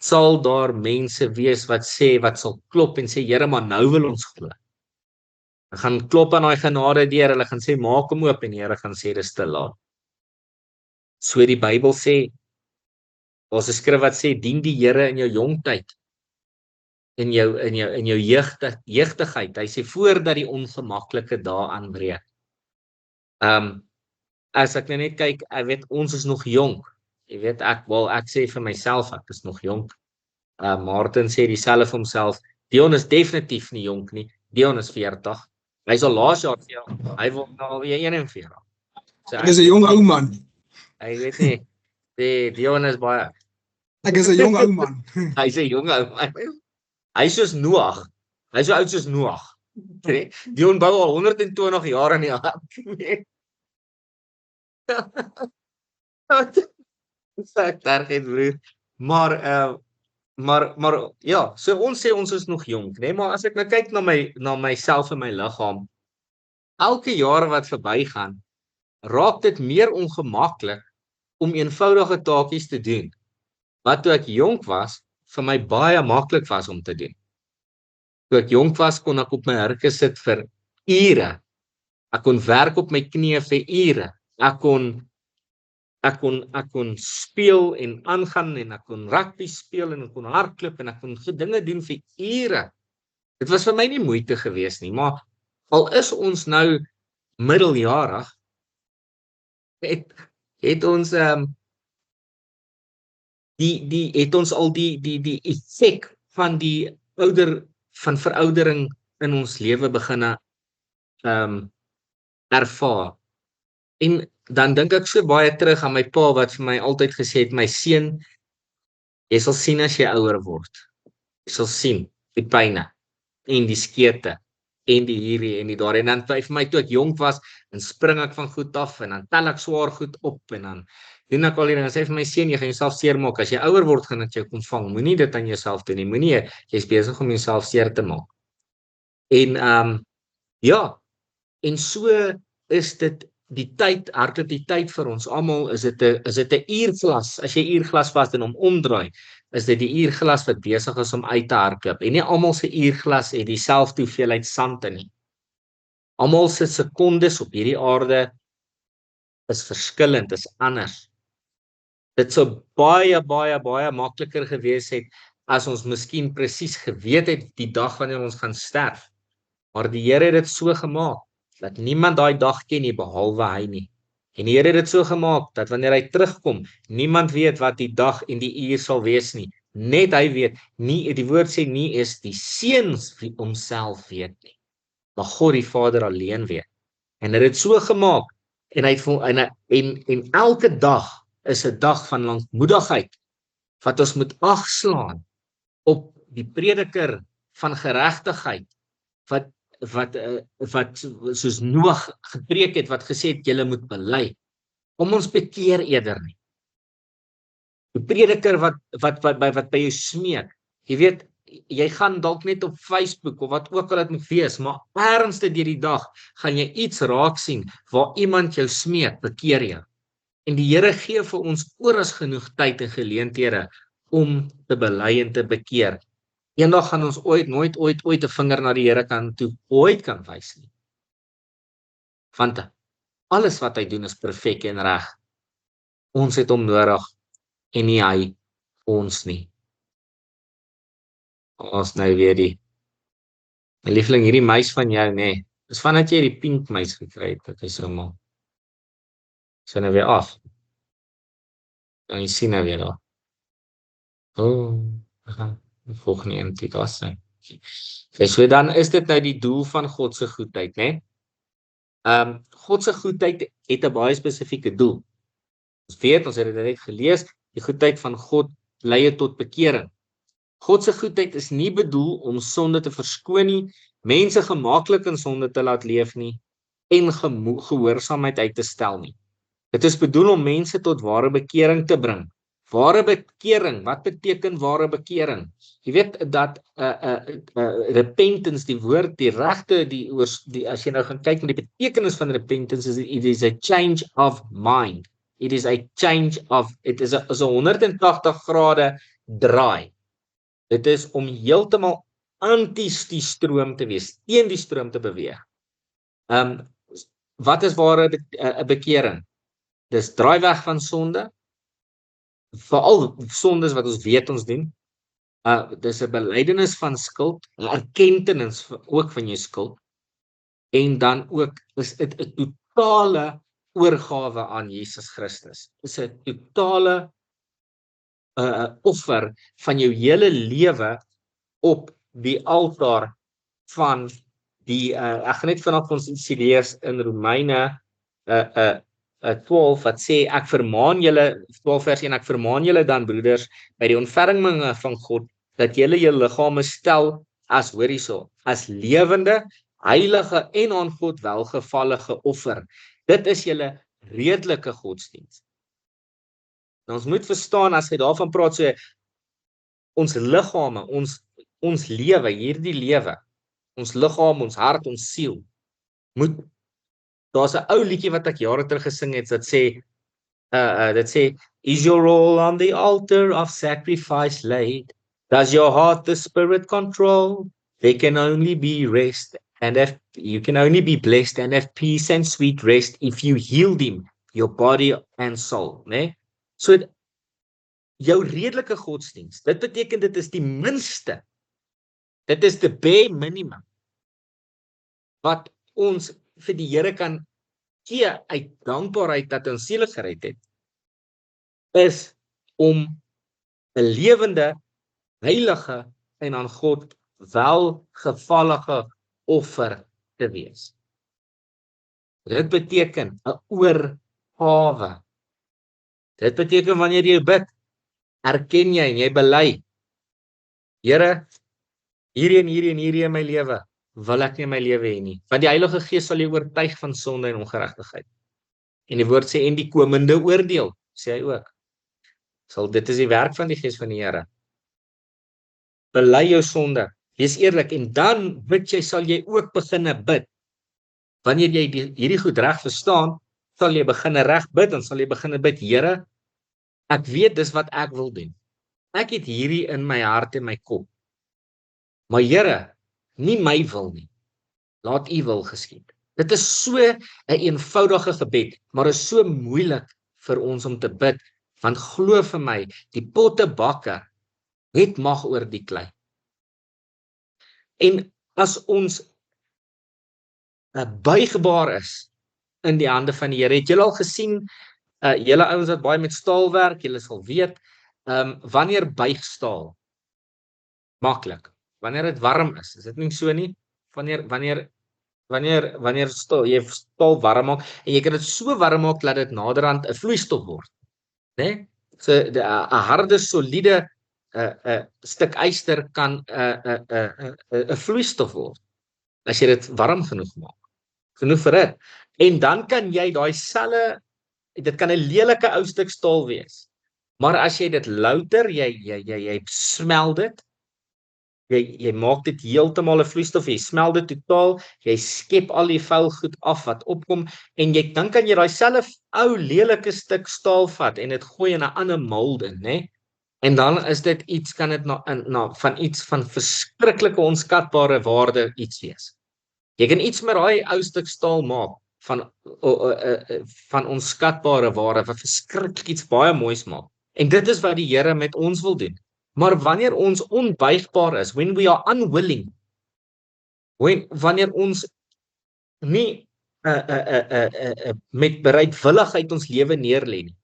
sal daar mense wees wat sal klop en sê, Here, maar nou wil ons glo. Hulle gaan klop aan daai genade deur, hulle gaan sê, maak hom oop, en die Here gaan sê, dis te laat. So die Bybel sê, daar's 'n skrif wat sê, dien die Here in jou jong tyd. in jou jeugtigheid. Hy sê voordat die ongemaklike dae aanbreek. As ek nou net kyk, ek weet ons is nog jonk. Jy weet ek sê vir myself ek is nog jonk. Martin sê dieselfde vir homself. Dion is definitief nie jonk nie. Dion is 40. Hy's al laas jaar 40. Hy word nou alweer 41. So Ek is 'n jong ou man. Ek weet nie. Dion is baie. Ek is 'n jong ou man. Hy's 'n jong ou man. Hy's soos Noag. Hy's so oud soos Noag. Dion bou al 120 jaar in die ark. Ek daar geen broer. Maar ja, so ons sê ons is nog jonk, né? Maar as ek nou kyk na myself en my liggaam, elke jaar wat verbygaan, raak dit meer ongemaklik om eenvoudige taakies te doen. Wat toe ek jonk was, vir my baie maklik was om te doen. Toe ek jonk was, kon ek op my hurke sit vir ure. Ek kon werk op my knieë vir ure. Ek kon speel en aangaan en ek kon rugby speel en ek kon hardloop en ek kon dinge doen vir ure. Dit was vir my nie moeite gewees nie, maar al is ons nou middeljarig, het ons het ons al die effek van die van veroudering in ons lewe begin ervaar. En dan dink ek so baie terug aan my pa wat vir my altyd gesê het, my seun, jy sal sien as jy ouer word. Jy sal sien die pyne en die skeete en die hierdie en die daar. En dan vir my toe ek jonk was, dan spring ek van goed af en dan tel ek swaar goed op en dan doen ek al hierdie en dan sê vir my seun, jy gaan jouself seermaak. As jy ouer word, gaan dit jou kom vang. Moenie dit aan jouself doen nie. Moenie jy's besig om jouself seer te maak. En ja, en so is dit die tyd, hardloop die tyd vir ons almal, is dit 'n uurglas. As jy uurglas vas en hom omdraai, is dit die uurglas wat besig is om uit te hardloop. En nie almal se uurglas het dieselfde hoeveelheid sand in nie. Almal se sekondes op hierdie aarde is verskillend, is anders. Dit sou baie makliker gewees het as ons miskien presies geweet het die dag wanneer ons gaan sterf. Maar die Here het dit so gemaak dat niemand daai dag ken nie behalwe hy nie. En die Here het dit so gemaak dat wanneer hy terugkom, niemand weet wat die dag en die uur sal wees nie. Net hy weet. Nie, die woord sê nie is die Seun wie homself weet nie, maar God die Vader alleen weet. En hy het dit so gemaak en en elke dag is 'n dag van lankmoedigheid wat ons moet agslaan op die prediker van geregtigheid wat soos Noag gepreek het, wat gesê het, julle moet bely. Om ons bekeer eerder nie. Die prediker wat by jou smeek. Jy weet, jy gaan dalk net op Facebook of wat ook al dit moet wees, maar ernstig deur die dag gaan jy iets raak sien waar iemand jou smeek, bekeer jou. En die Here gee vir ons oras genoeg tyd en geleenthede om te bely en te bekeer. Eendag gaan ons nooit ooit 'n vinger na die Here kan wys nie. Want alles wat hy doen is perfek en reg. Ons het hom nodig en nie hy ons nie. Ons nou weer my liefling, hierdie muis van jou, nê. Dis vandat jy die pink muis gekry het, dat hy so maak. So nou weer af. En jy sien nou weer daar. Volgende een die daar sê. Okay, so dan is dit nou die doel van God se goedheid, né? God se goedheid het 'n baie spesifieke doel. Ons weet, ons het dit net gelees, die goedheid van God lei tot bekering. God se goedheid is nie bedoel om sonde te verskoon nie, mense gemaklik in sonde te laat leef nie en gehoorsaamheid uit te stel nie. Dit is bedoel om mense tot ware bekering te bring. Ware bekering, wat beteken ware bekering? Jy weet dat repentance, die woord, die regte, as jy nou gaan kyk na die betekenis van repentance, it is a change of mind. It is a change of, it is 'n 180 grade draai. Dit is om heeltemal anti die stroom te wees, teen die stroom te beweeg. Wat is ware bekering? Dis draai weg van sonde, veral sondes wat ons weet ons doen. Dis 'n belydenis van skuld, 'n erkenning ook van jou skuld, en dan ook is dit 'n totale oorgawe aan Jesus Christus. Dis 'n totale offer van jou hele lewe op die altaar van die ek gaan net vanaand vir ons ietsie lees in Romeine 12 wat sê ek vermaan julle 12 vers 1 ek vermaan julle dan broeders by die ontferminge van God dat julle julle liggame stel as hoor hierso as lewende, heilige en aan God welgevallige offer. Dit is julle redelike godsdiens. Nou, ons moet verstaan as hy daarvan praat so ons liggame, ons lewe, hierdie lewe, ons liggaam, ons hart, ons siel moet daar's 'n ou liedjie wat ek jare terug gesing het wat sê dit sê is your all on the altar of sacrifice laid? Does your heart the spirit control? There can only be rest and if you can only be blessed and have peace and sweet rest if you yield him your body and soul, né? So jou redelike godsdiens, dit beteken dit is die minste. Dit is the bare minimum wat ons vir die Here kan gee uit dankbaarheid dat ons siele gered het, is om 'n lewende, heilige en aan God welgevallige offer te wees. Dit beteken 'n oorgawe. Dit beteken wanneer jy bid, erken jy en jy bely, Here, hierdie in my lewe wil ek nie in my lewe hê nie, want die Heilige Gees sal jou oortuig van sonde en ongeregtigheid. En die woord sê en die komende oordeel, sê hy ook. Dit is die werk van die Gees van die Here. Bely jou sonde, wees eerlik en dan bid jy, sal jy ook beginne bid. Wanneer jy hierdie goed reg verstaan, sal jy beginne reg bid, dan sal jy beginne bid, Here, ek weet dis wat ek wil doen. Ek het hierdie in my hart en my kop. Maar Here, nie my wil nie. Laat U wil geskied. Dit is so 'n eenvoudige gebed, maar is so moeilik vir ons om te bid, want glo vir my, die pottebakker het mag oor die klei. En as ons buigbaar is in die hande van die Here, het julle al gesien, julle ouens wat baie met staal werk, julle sal weet, wanneer buig staal? Maklik. Wanneer dit warm is dit nie so nie? Wanneer staal, jy staal warm maak, en jy kan dit so warm maak, dat dit naderhand 'n vloeistof word, né? So, 'n harde, soliede stuk yster kan 'n vloeistof word, as jy dit warm genoeg maak, genoeg vir dit. En dan kan jy dit kan 'n lelike ou stuk staal wees, maar as jy dit louter, jy smel dit, jy maak dit heeltemal 'n vloeistof, jy smel dit totaal, jy skep al die vuil goed af wat opkom, en dan kan jy daai selfe ou lelike stuk staal vat en dit gooi in 'n ander mold in, né? En dan is dit iets, kan dit van iets van verskriklike onskatbare waarde iets wees. Jy kan iets met daai ou stuk staal maak van onskatbare waarde, wat verskriklik iets baie moois maak. En dit is wat die Here met ons wil doen. Maar wanneer ons onbuigbaar is, when we are unwilling, wanneer ons nie met bereidwilligheid ons lewe neerlê nie,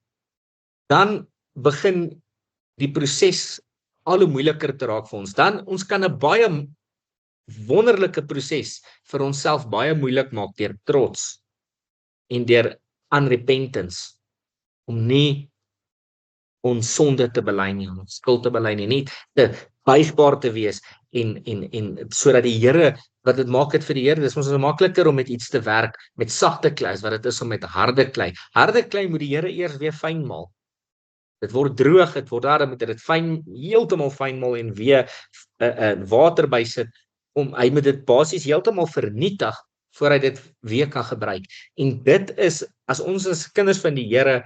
dan begin die proses al hoe moeiliker te raak vir ons. Dan ons kan 'n baie wonderlike proses vir onsself baie moeilik maak deur trots en deur unrepentance, om nie ons sonde te bely nie, ons skuld te bely nie, nie te buigbaar te wees en sodat die Here, wat dit maak het vir die Here, dis ons is makliker om met iets te werk met sagte klei as wat dit is om met harde klei. Harde klei moet die Here eers weer fyn maal. Dit word droog, dit word daar, dan moet dit fyn, heeltemal fyn maal en weer water bysit, hy moet dit basies heeltemal vernietig voor hy dit weer kan gebruik. En dit is, as ons as kinders van die Here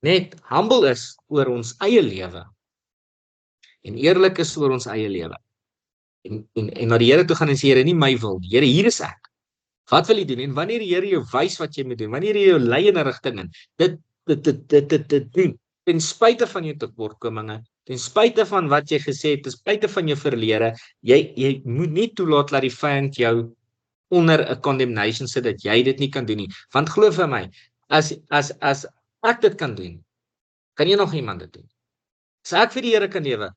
net humble is oor ons eie lewe en eerlik is oor ons eie lewe en na die Here toe gaan en sê, Here, nie my wil, Here, hier is ek. Wat wil jy doen? En wanneer die Here jou wys wat jy moet doen, wanneer hy jou lei in 'n rigting in, dit doen, ten spyte van jou tekortkominge, ten spyte van wat jy gesê het, ten spyte van jou verlede, jy moet nie toelaat dat die vyand jou onder 'n condemnation sit dat jy dit nie kan doen nie. Want glo vir my, as ek dit kan doen, kan jy nog iemand dit doen. As ek vir die Here kan lewe,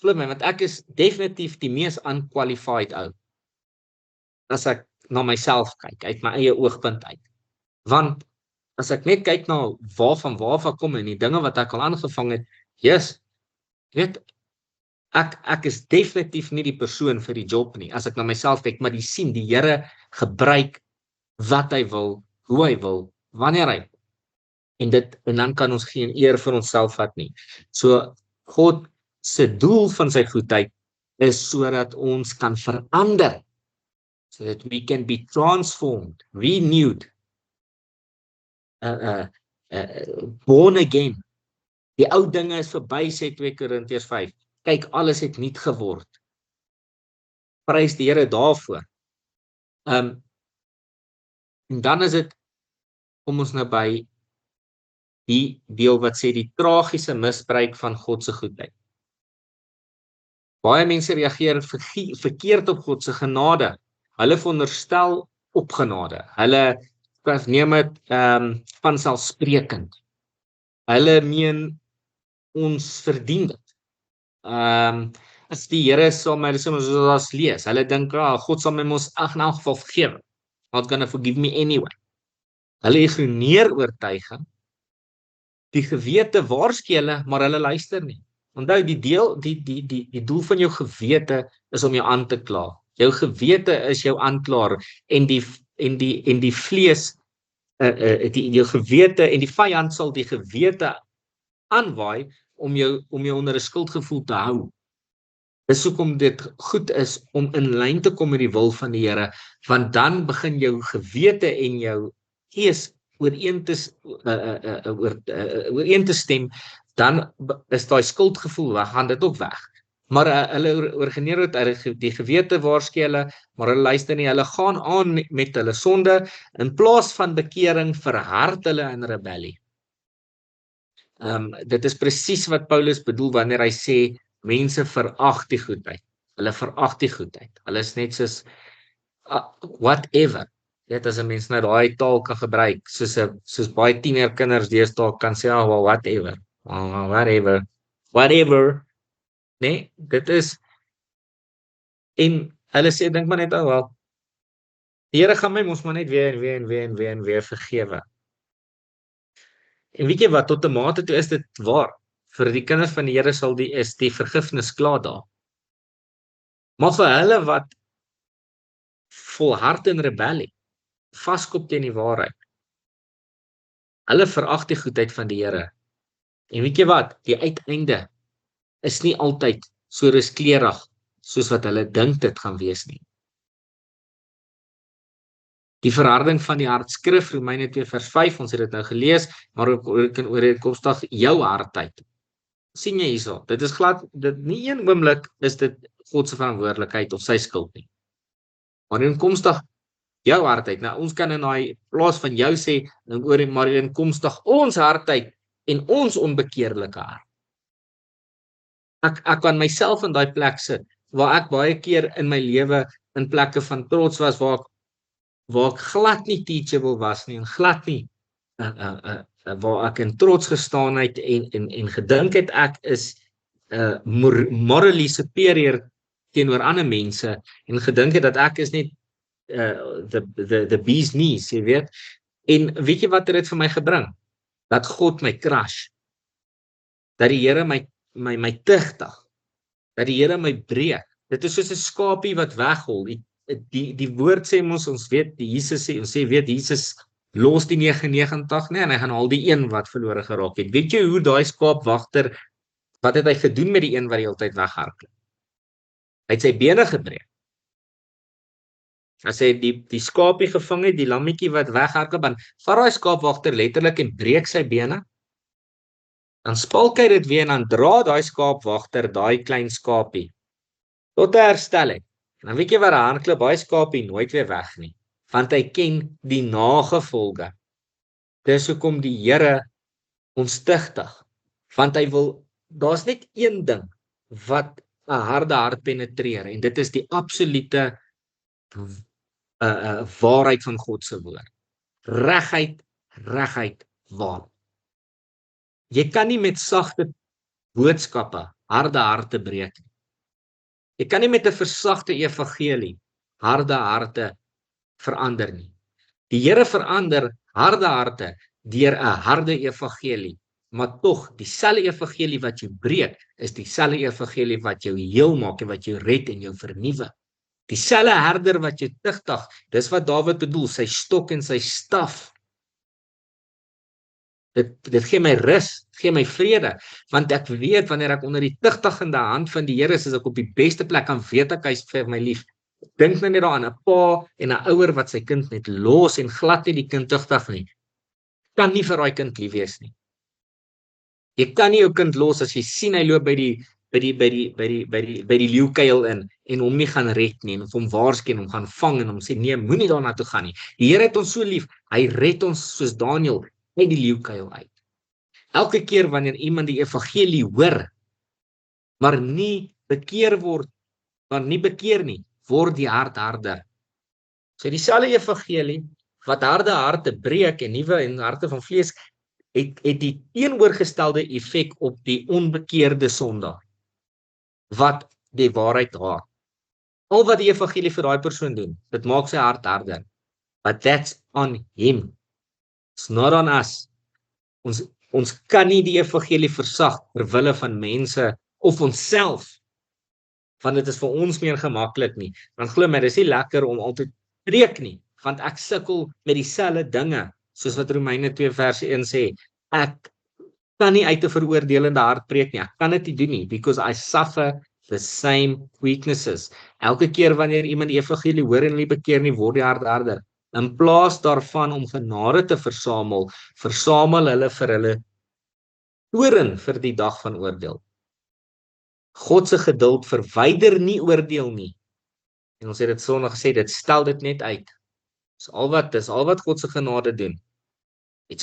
glo my, want ek is definitief die mees unqualified ou. As ek na myself kyk, uit my eie oogpunt uit. Want as ek net kyk na waarvan kom en die dinge wat ek al aangevang het, yes, weet, ek is definitief nie die persoon vir die job nie, as ek na myself kyk, maar die Here gebruik wat hy wil, hoe hy wil, wanneer hy wil. En dan kan ons geen eer vir onsself vat nie. So, God se doel van sy goedheid is sodat ons kan verander, so that we can be transformed, renewed, born again. Die ou dinge is verby, sê 2 Korintiërs 5. Kyk, alles het nuut geword. Prys die Here daarvoor. En dan is dit, kom ons nou by die deel wat sê die tragiese misbruik van God se goedheid. Baie mense reageer verkeerd op God se genade. Hulle veronderstel op genade. Hulle neem dit vanselfsprekend. Hulle meen ons verdien dit. As die Here sal my soos lees, hulle dink, God sal my mos in elk geval vergewe. Not gonna forgive me anyway. Hulle ignoreer oortuiging. Die gewete waarsku hulle, maar hulle luister nie. Onthou, die doel van jou gewete is om jou aan te kla. Jou gewete is jou aanklaer en die vlees, jou gewete en die vyand sal die gewete aanwaai om jou onder 'n skuldgevoel te hou. Dis hoekom dit goed is om in lyn te kom met die wil van die Here, want dan begin jou gewete en jou gees ooreen te stem, dan is daai skuldgevoel weg, gaan dit ook weg. Maar hulle oorgeneer het, die gewete waarsku hulle, maar hulle luister nie, hulle gaan aan met hulle sonde, in plaas van bekering verhard hulle in rebellie. Dit is presies wat Paulus bedoel wanneer hy sê, mense verag die goedheid. Hulle verag die goedheid. Hulle is net soos, whatever. Dit as 'n mens nou daai taal kan gebruik, soos baie tienerkinders deesdae kan sê, well, whatever. Whatever. Nee, dit is, en hulle sê, dink maar net, wel, die Here gaan my mos maar net weer vergewe. En weet jy wat, tot 'n mate toe is dit waar. Vir die kinders van die Here is die vergifnis klaar daar. Maar vir hulle wat volhard in rebellie, vaskop teen die waarheid, hulle verag die goedheid van die Here. En weet jy wat, die uiteinde is nie altyd so rooskleurig soos wat hulle dink dit gaan wees nie. Die verharding van die hartskrif, Romeine 2 vers 5, ons het dit nou gelees, maar ooreenkomstig jou hardheid. Sien jy hierso, dit is glad, nie een oomblik is dit God se verantwoordelikheid of sy skuld nie. Maar ooreenkomstig jou hardheid, nou ons kan in daai plaas van jou sê, maar ooreenkomstig ons hardheid en ons onbekeerlike hart. Ek kan myself in daai plek sit, waar ek baie keer in my lewe in plekke van trots was, waar ek glad nie teachable was nie, en glad nie, waar ek in trots gestaan het, en gedink het ek is morally superior teenoor ander mense, en gedink het dat ek is net the bee's knees, jy weet, en weet jy wat het dit vir my gebring? Dat God my crush, dat die Here my tugtig, dat die Here my breek. Dit is soos 'n skapie wat weghol. Die woord sê ons weet, Jesus los die 99, nee, en hy gaan al die een wat verlore geraak het. Weet jy hoe daai skaapwagter, wat het hy gedoen met die een wat die hele tyd weghardloop? Hy het sy bene gebreek. As hy die skapie gevang het, die lammetjie wat weghardloop, dan vat daai skaapwagter letterlik en breek sy bene. Dan spalk hy dit weer en dan dra daai skaapwagter daai klein skapie tot 'n herstelling. En dan weet jy wat, hardloop daai skapie nooit weer weg nie, want hy ken die nagevolge. Dis hoekom die Here ons tugtig, want hy wil daar's net een ding wat 'n harde hart penetreer en dit is die absolute waarheid van God se woord. Reguit waar. Jy kan nie met sagte boodskappe harde harte breek nie. Jy kan nie met 'n versagte evangelie harde harte verander nie. Die Here verander harde harte deur 'n harde evangelie, maar tog dieselfde evangelie wat jou breek, is dieselfde evangelie wat jou heel maak en wat jou red en jou vernuwe. Dieselfde herder wat jou tigtig, dis wat Dawid bedoel, sy stok en sy staf. Dit gee my rus, gee my vrede, want ek weet wanneer ek onder die tigtigende hand van die Here is, ek op die beste plek, kan weet ek hy is vir my lief. Dink nou net daaraan, 'n pa en 'n ouer wat sy kind net los en glad nie die kind tigtig nie, kan nie vir daai kind lief wees nie. Jy kan nie jou kind los as jy sien hy loop by die leeukuil in en hom nie gaan red nie, en of hom waarsku en hom gaan vang en hom sê nee, moenie daarna toe gaan nie. Die Here het ons so lief, hy red ons soos Daniël uit die leeukuil uit. Elke keer wanneer iemand die evangelie hoor, maar nie bekeer word, word die hart harder. So dieselfde evangelie wat harde harte breek en nuwe en harte van vlees het die teenoorgestelde effek op die onbekeerde sondaar wat die waarheid haat. Al wat die evangelie vir daai persoon doen, dit maak sy hart harder. But that's on him. It's not on us. Ons kan nie die evangelie versag ter wille van mense of onsself, want dit is vir ons meer gemaklik nie. Want glo my, dis nie lekker om altyd preek nie, want ek sukkel met dieselfde dinge, soos wat Romeine 2 vers 1 sê. Ek kan nie uit 'n veroordelende hart preek nie, ek kan dit nie doen nie, because I suffer the same weaknesses. Elke keer wanneer iemand die evangelie hoor en nie bekeer nie, word die hart harder. In plaas daarvan om genade te versamel hulle vir hulle toorn vir die dag van oordeel. God se geduld verwyder nie oordeel nie. En ons het dit Sondag gesê, dit stel dit net uit. Dis al wat God se genade doen. It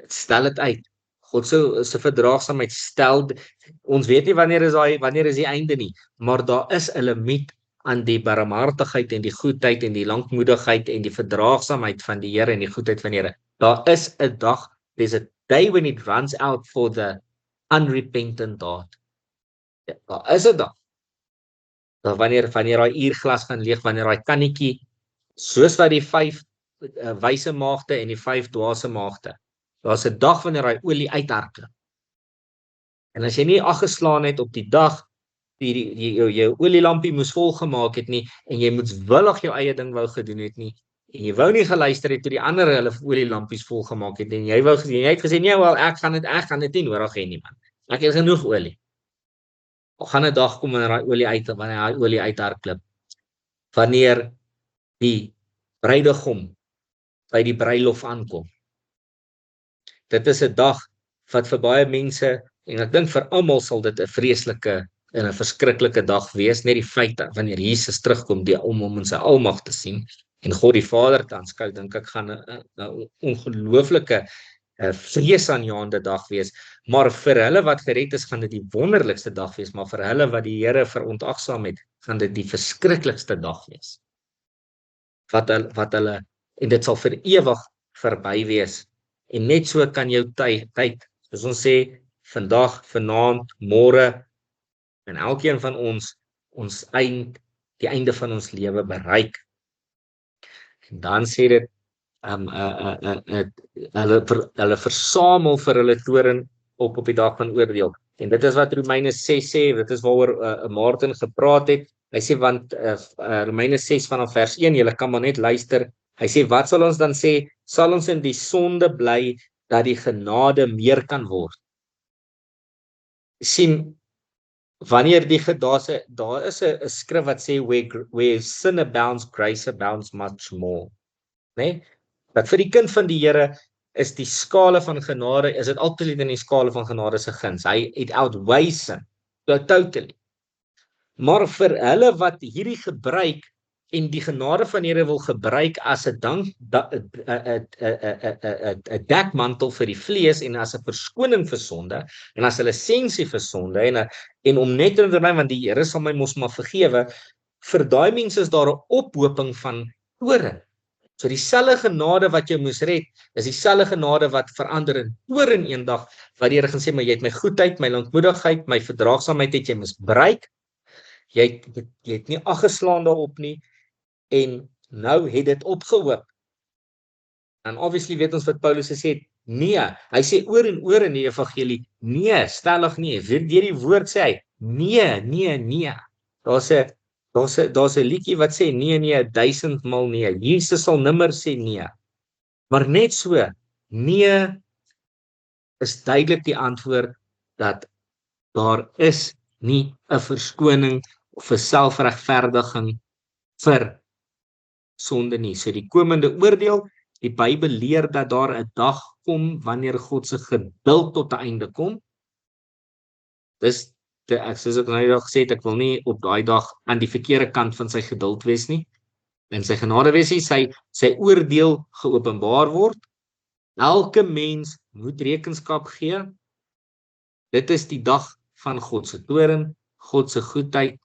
stel dit uit. God se verdraagsaamheid stel, ons weet nie wanneer is die einde nie, maar daar is 'n limiet aan die barmhartigheid en die goedheid en die lankmoedigheid en die verdraagsaamheid van die Here en die goedheid van die Here. Daar is 'n dag, there's a day when it runs out for the unrepentant heart. Daar is 'n dag. Wanneer daai uurglas gaan leeg, wanneer daai kannetjie, soos wat die 5 wyse maagde en die 5 dwaase maagde, daar's 'n dag wanneer daai olie uithardloop. En as jy nie ag geslaan het op die dag jou olielampie moes volgemaak het nie, en jy moetswillig jou eie ding wou gedoen het nie, en jy wou nie geluister het toe die ander hulle olielampies volgemaak het, en jy het gesê, nee, wel, ek gaan dit nie nodig hê nie, man. Ek het genoeg olie. Al gaan 'n dag kom wanneer daai olie uithardloop, wanneer die bruidegom by die bruilof aankom. Dit is 'n dag wat vir baie mense, en ek dink vir almal sal dit 'n vreeslike en 'n verskriklike dag wees, net die feit dat wanneer Jesus terugkom, om hom in sy almag te sien, en God die Vader te aanskou, dink ek gaan 'n ongelooflike vreesaanjaende dag wees. Maar vir hulle wat gered is, gaan dit die wonderlikste dag wees, maar vir hulle wat die Here verontagsaam het, gaan dit die verskriklikste dag wees. Wat hulle, en dit sal vir ewig verby wees. En net so kan jou tyd, soos ons sê, vandag, vanaand, môre, en elkeen van ons die einde van ons lewe bereik. En dan sê dit, hulle versamel vir hulle toorn op die dag van oordeel. En dit is wat Romeine 6 sê, dit is waaroor Martin gepraat het. Hy sê, want Romeine 6 vanaf vers 1, julle kan maar net luister. Hy sê, wat sal ons dan sê? Sal ons in die sonde bly dat die genade meer kan word? Sien, wanneer daar is 'n skrif wat sê, where sin abounds, grace abounds much more. Nee? Dat vir die kind van die Here is die skale van genade, is dit altyd in die skale van genade se guns. It outweighs sin, totally. Maar vir hulle wat hierdie gebruik en die genade van die Here wil gebruik as 'n dank 'n dekmantel vir die vlees en as 'n verskoning vir sonde en as 'n lisensie vir sonde en om net te bly want die Here sal my mos maar vergewe. Vir daai mense is daar 'n ophoping van toorn. So dieselfde genade wat jou moes red, is dieselfde genade wat verander in toorn eendag, wat die Here gaan sê, maar jy het my goedheid, my lankmoedigheid, my verdraagsaamheid het jy misbruik. Jy het nie aggeslaan daarop nie en nou het dit opgehoop. En obviously weet ons wat Paulus gesê het, nee, hy sê oor en oor in die evangelie, nee, stellig nie, deur die woord sê hy, nee. Daar's 'n liedjie wat sê nee, 1000 maal nee. Jesus sal nimmer sê nee. Maar net so, nee is duidelik die antwoord dat daar is nie 'n verskoning of 'n selfregverdiging vir sonde nie. So die komende oordeel, die Bybel leer dat daar 'n dag kom wanneer God se geduld tot 'n einde kom. Dis soos ek nou die dag gesê het, ek wil nie op daai dag aan die verkeerde kant van sy geduld wees nie. En sy genade wees nie, sy oordeel geopenbaar word. Elke mens moet rekenskap gee. Dit is die dag van God se toorn, God se goedheid.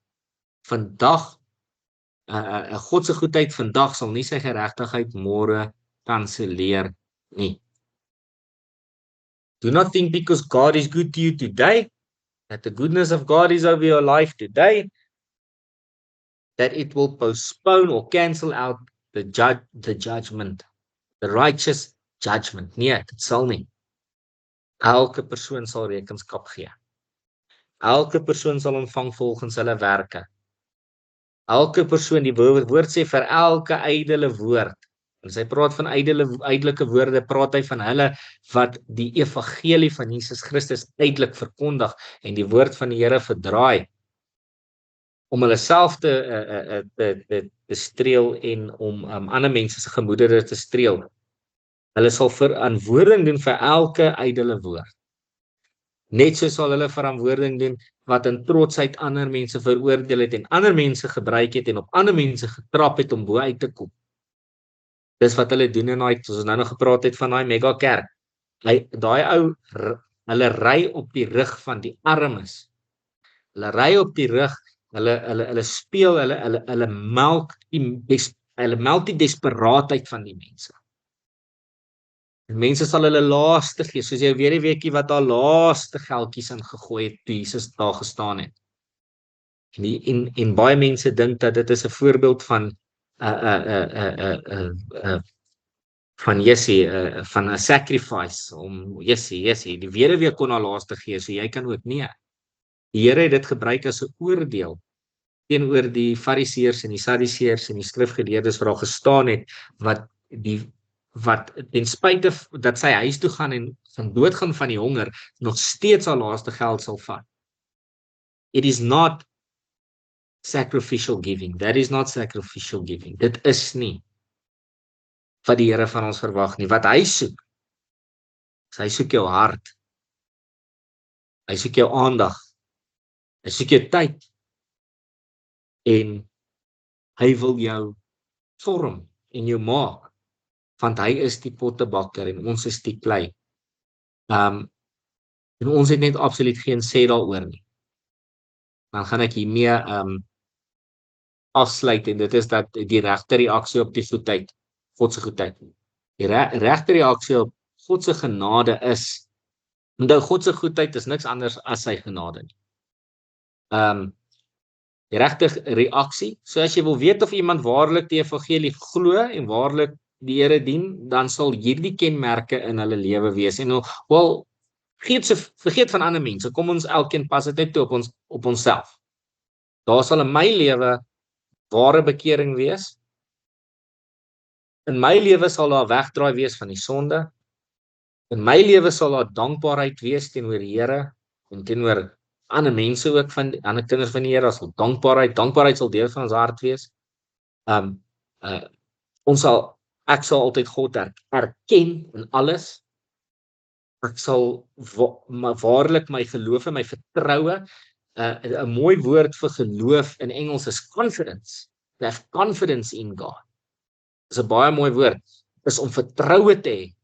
Vandag God se goedheid vandag sal nie sy geregtigheid môre kanselleer nie. Do not think because God is good to you today, that the goodness of God is over your life today, that it will postpone or cancel out the judgment, the righteous judgment. Nee, dit sal nie. Elke persoon sal rekenskap gee. Elke persoon sal ontvang volgens hulle werke. Elke persoon, die woord sê vir elke ydelle woord. En sy praat van ydelike woorde, praat hy van hulle wat die evangelie van Jesus Christus ydelik verkondig en die woord van die Here verdraai om hulle self te streel en om ander mense se gemoedere te streel. Hulle sal verantwoording doen vir elke ydelle woord. Net so sal hulle verantwoording doen wat in trotsheid ander mense veroordeel het en ander mense gebruik het en op ander mense getrap het om bo uit te kom. Dis wat hulle doen in daai, soos ons nou nog gepraat het van daai mega kerk. Daai ou, hulle ry op die rug van die armes. Hulle ry op die rug, hulle speel, hulle melk die desperaatheid van die mense. En mense sal hulle laaste gee, soos jy weer die weekie wat haar laaste geldjies ingegooi het toe Jesus daar gestaan het. En baie mense dink dat dit is 'n voorbeeld van van Jessie, van 'n sacrifice om Jessie, die weduwee kon haar laaste gee, so jy kan ook nie. Die Here het dit gebruik as 'n oordeel teenoor die Fariseërs en die Sadduseërs en die skrifgeleerdes wat daar gestaan het wat ten spyte dat sy huis toe gaan en van doodgaan van die honger, nog steeds haar laaste geld sal vat. It is not sacrificial giving. That is not sacrificial giving. Dit is nie wat die Here van ons verwag nie. Wat hy soek, hy soek jou hart. Hy soek jou aandag. Hy soek jou tyd. En hy wil jou vorm en jou maak. Want hy is die pottebakker en ons is die klei. En ons het net absoluut geen sê daaroor nie. Dan gaan ek hiermee afsluit en dit is dat die regte reaksie op die goedheid, God se goedheid. Die regte reaksie op God se genade is, onthou God se goedheid is niks anders as sy genade nie. Die regte reaksie, so as jy wil weet of iemand waarlik die evangelie glo en waarlik die Here dien, dan sal hierdie kenmerke in hulle lewe wees. En vergeet van ander mense, kom ons elkeen pas dit net toe op onsself. Daar sal in my lewe ware bekering wees. In my lewe sal daar wegdraai wees van die sonde. In my lewe sal daar dankbaarheid wees teenoor die Here en teenoor ander mense ook van ander kinders van die Here. Sal dankbaarheid sal deel van ons hart wees. Ek sal altyd God erken in alles. Ek sal waarlik my geloof en my vertroue, 'n mooi woord vir geloof in Engels is confidence. to have confidence in God. Dis 'n baie mooi woord, is om vertroue te hê.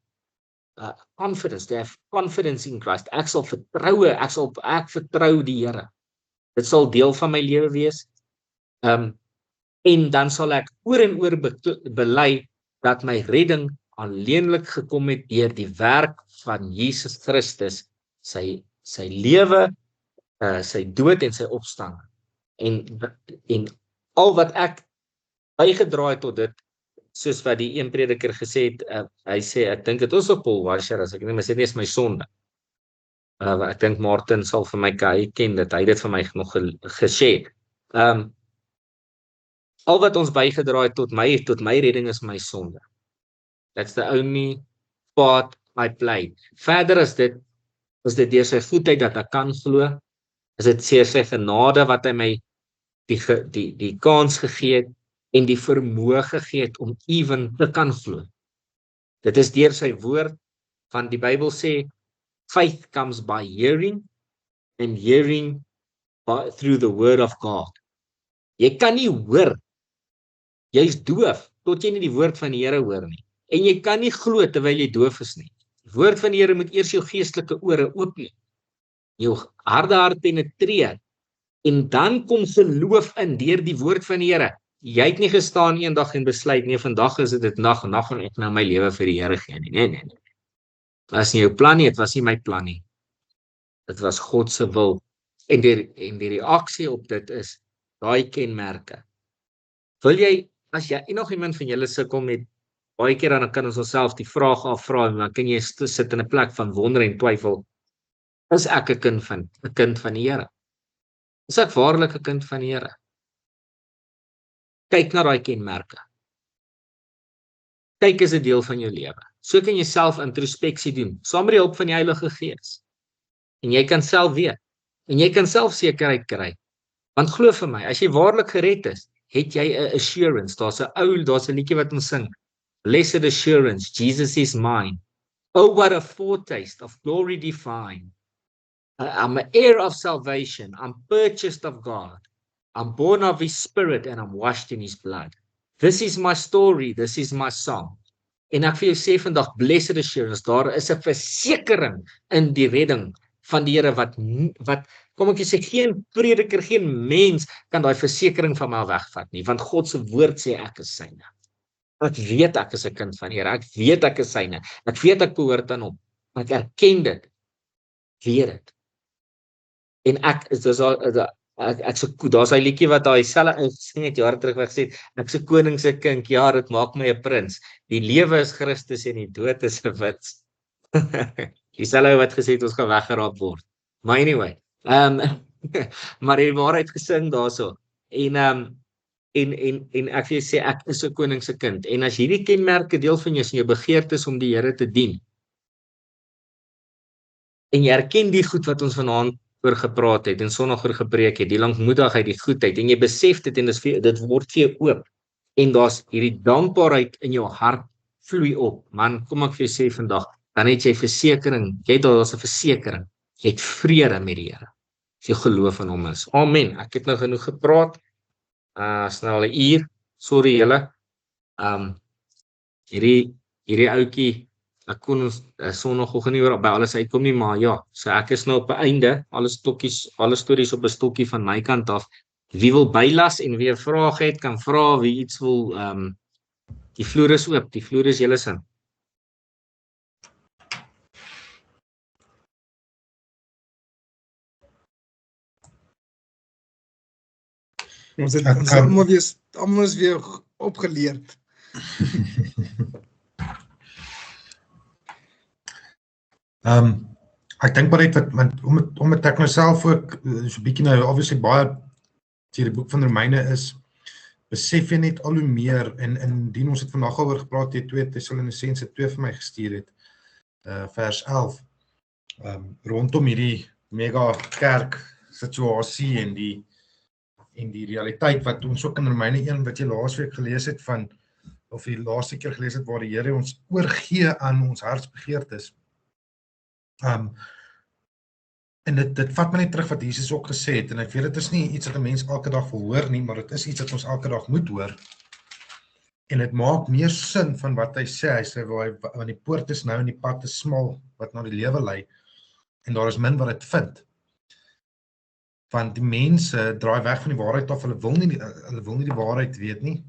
Confidence, to have confidence in Christ. Ek vertrou die Here. Dit sal deel van my lewe wees. En dan sal ek oor en oor bely dat my redding alleenlik gekom het deur die werk van Jesus Christus, sy lewe, sy dood en sy opstanding. En al wat ek bygedra het tot dit, soos wat die een prediker gesê het, hy sê, ek dink dit is op Paul Washer, as ek nie, maar sê nie is my sonde. Ek dink Martin sal vir my ken dit, hy het dit vir my nog gesê. Al wat ons bygedra het tot my redding is my sonde. That's the only part I played. Verder is dit deur sy goedheid dat ek kan glo, is dit sy genade wat hy my die kans gegee het en die vermoë gegee het om even te kan glo. Dit is deur sy woord, van die Bybel sê, faith comes by hearing, and hearing through the word of God. Jy kan nie hoor, jy's doof, tot jy nie die woord van die Here hoor nie. En jy kan nie glo terwyl jy doof is nie. Die woord van die Here moet eers jou geestelike ore oopneem, jou harde hart penetreer, en dan kom geloof in deur die woord van die Here. Jy het nie gestaan eendag en besluit, nee, vandag is dit nag gaan ek nou my lewe vir die Here gee nie. Nee. Dit was nie jou plan nie, dit was nie my plan nie. Dit was God se wil. En die reaksie op dit is daai kenmerke. Wil jy, as jy nog iemand van julle sukkel met, baie keer dan kan ons onsself die vraag afvra, en dan kan jy sit in 'n plek van wonder en twyfel, is ek 'n kind van die Here? Is ek waarlik 'n kind van die Here? Kyk na daai kenmerke. Kyk, is 'n deel van jou lewe. So kan jy self introspeksie doen, saam met die hulp van die Heilige Gees. En jy kan self weet, en jy kan self sekerheid kry. Want glo vir my, as jy waarlik gered is, het jy 'n assurance. Daar's 'n liedjie wat ons sing. Blessed assurance, Jesus is mine. Oh, what a foretaste of glory divine. I'm an heir of salvation. I'm purchased of God. I'm born of His Spirit and I'm washed in His blood. This is my story. This is my song. En ek vir jou sê vandag, blessed assurance, daar is 'n versekering in die redding van die Here wat kom ek sê, geen prediker, geen mens kan daai versekering van my wegvat nie, want God se woord sê ek is syne. Ek weet ek is 'n kind van die Here, ek weet ek is syne, ek weet ek behoort aan hom, ek erken dit, weet dit. En daar's hy liedjie wat daai selfe sing het jare terug gesê, ek se koning se kind, ja, dit maak my 'n prins. Die lewe is Christus en die dood is 'n wins. Dieselfde wat gesê het ons gaan weggeraap word. Maar anyway, maar die waarheid gesing daarso. En ek wil sê ek is 'n koning se kind. En as hierdie kenmerke deel van jou is en jou begeerte is om die Here te dien, en jy erken die goed wat ons vanaand oor gepraat het en Sondag oor gepreek het, die lankmoedigheid, die goedheid, en jy besef dit en dit word vir jou oop, en daar's hierdie dankbaarheid in jou hart vloei op, man, kom ek vir jou sê vandag, dan het jy versekering, daar's 'n versekering, jy het vrede met die Here, as jy geloof in hom is. Amen. Ek het nou genoeg gepraat, is nou al 'n uur, sorry julle, hierdie ouetjie, ek kon ons Sondagoggend nie oor by alles uitkom nie, maar ja, so ek is nou op 'n einde, alle stories op 'n stokkie van my kant af. Wie wil bylas en wie 'n vraag het, kan vra, wie iets wil, die vloer is oop, die vloer is julle sin. Ons het almal is weer opgeleerd. Ek dink maar net omdat ek nou self ook so 'n bietjie nou obviously baie deur die boek van Romeine is, besef jy net al hoe meer, en indien ons het vandag al oor gepraat, die 2 Tessalonisense 2 vir my gestuur het, vers 11, rondom hierdie mega kerk situasie en die realiteit wat ons ook in Romeine 1 wat jy laasweek gelees het van, of die laaste keer gelees het, waar die Here ons oorgee aan ons hartsbegeertes. En dit vat my net terug wat Jesus ook gesê het, en ek weet dit is nie iets wat 'n mens elke dag wil hoor nie, maar dit is iets wat ons elke dag moet hoor. En dit maak meer sin van wat hy sê, want die poort is nou en die pad is smal, wat na die lewe lei, en daar is min wat dit vind. Want die mense draai weg van die waarheid af, hulle wil nie die waarheid weet nie.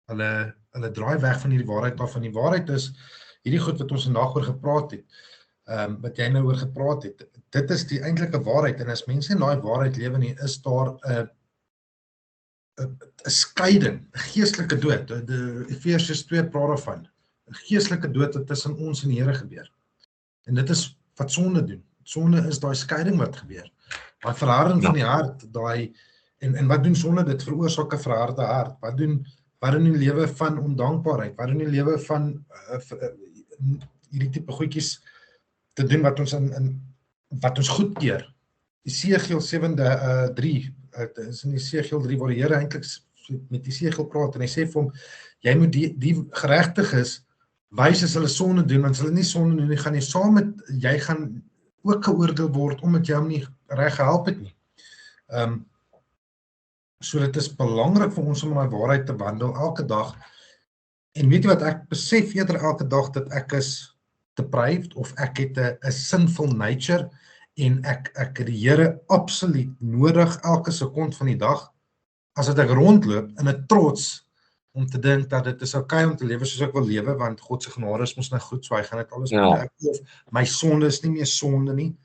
Hulle draai weg van hierdie waarheid af, en die waarheid is, hierdie goed wat ons vandag oor gepraat het, wat jy nou oor gepraat het, dit is die eintlike waarheid, en as mense in daai waarheid lewe nie, is daar 'n skeiding, 'n geestelike dood. Die Efesiërs 2 praat daarvan, 'n geestelike dood wat tussen ons en die Here gebeur. En dit is wat sonde doen. Sonde is daai skeiding wat gebeur. Daai verharding van die hart, en wat doen sonde? Dit veroorsaak 'n verharde hart. Wat doen die lewe van ondankbaarheid? Wat doen die lewe van hierdie tipe goedjies te doen wat ons goedkeur? Esegiel 7:3, is in Esegiel 3 waar die Here eintlik met Esegiel praat, en hy sê vir hom, jy moet die geregtiges wys as hulle sonde doen, want as hulle nie sonde doen, gaan jy saam met, jy gaan ook geoordeel word, omdat jy hom nie reg gehelp het nie. So dit is belangrik vir ons om in die waarheid te wandel, elke dag, en weet jy wat, ek besef eerder elke dag, dat ek is deprived, of ek het 'n sinful nature, en ek het die Here absoluut nodig, elke sekond van die dag, as dat ek rondloop, in 'n trots, om te dink dat dit is okay om te lewe soos ek wil lewe, want God se genade is mos nou goed, so hy gaan dit alles Ja. of my sonde is nie meer sonde nie.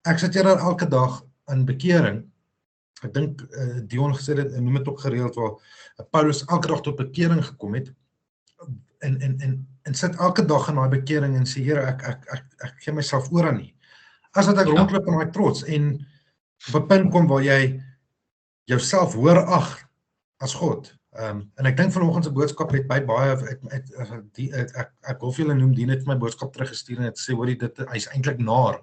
Ek sit hier elke dag in bekering. Ek dink Dion gesê dit, en noem dit ook gereeld, waar Paulus elke dag tot bekering gekom het, en sit elke dag in daai bekering, en sê, Here, ek gee myself oor aan U. As dat ek rondloop in daai trots, en op 'n punt kom waar jy jouself hoor ag as God. En ek dink vanoggend se boodskap het baie, ek wil vir julle noem, Dien het my boodskap teruggestuur, en het sê, hoorie, hy's eintlik naar,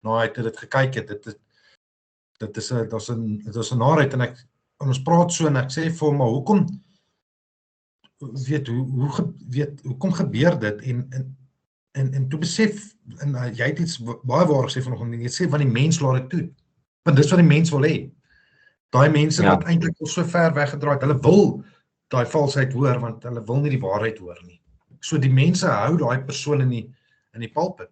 nou hy het dit gekyk het, dit is 'n naarheid, en ons praat so, en ek sê vir hom, maar hoekom gebeur dit, en toe besef, en jy het iets baie waar gesê vanoggend, jy sê, van die mens laat dit toe, want dis wat die mens wil hê. Daai mense wat eintlik al so ver weggedraai het, hulle wil daai valsheid hoor, want hulle wil nie die waarheid hoor nie. So die mense hou daai persoon in die pulpit.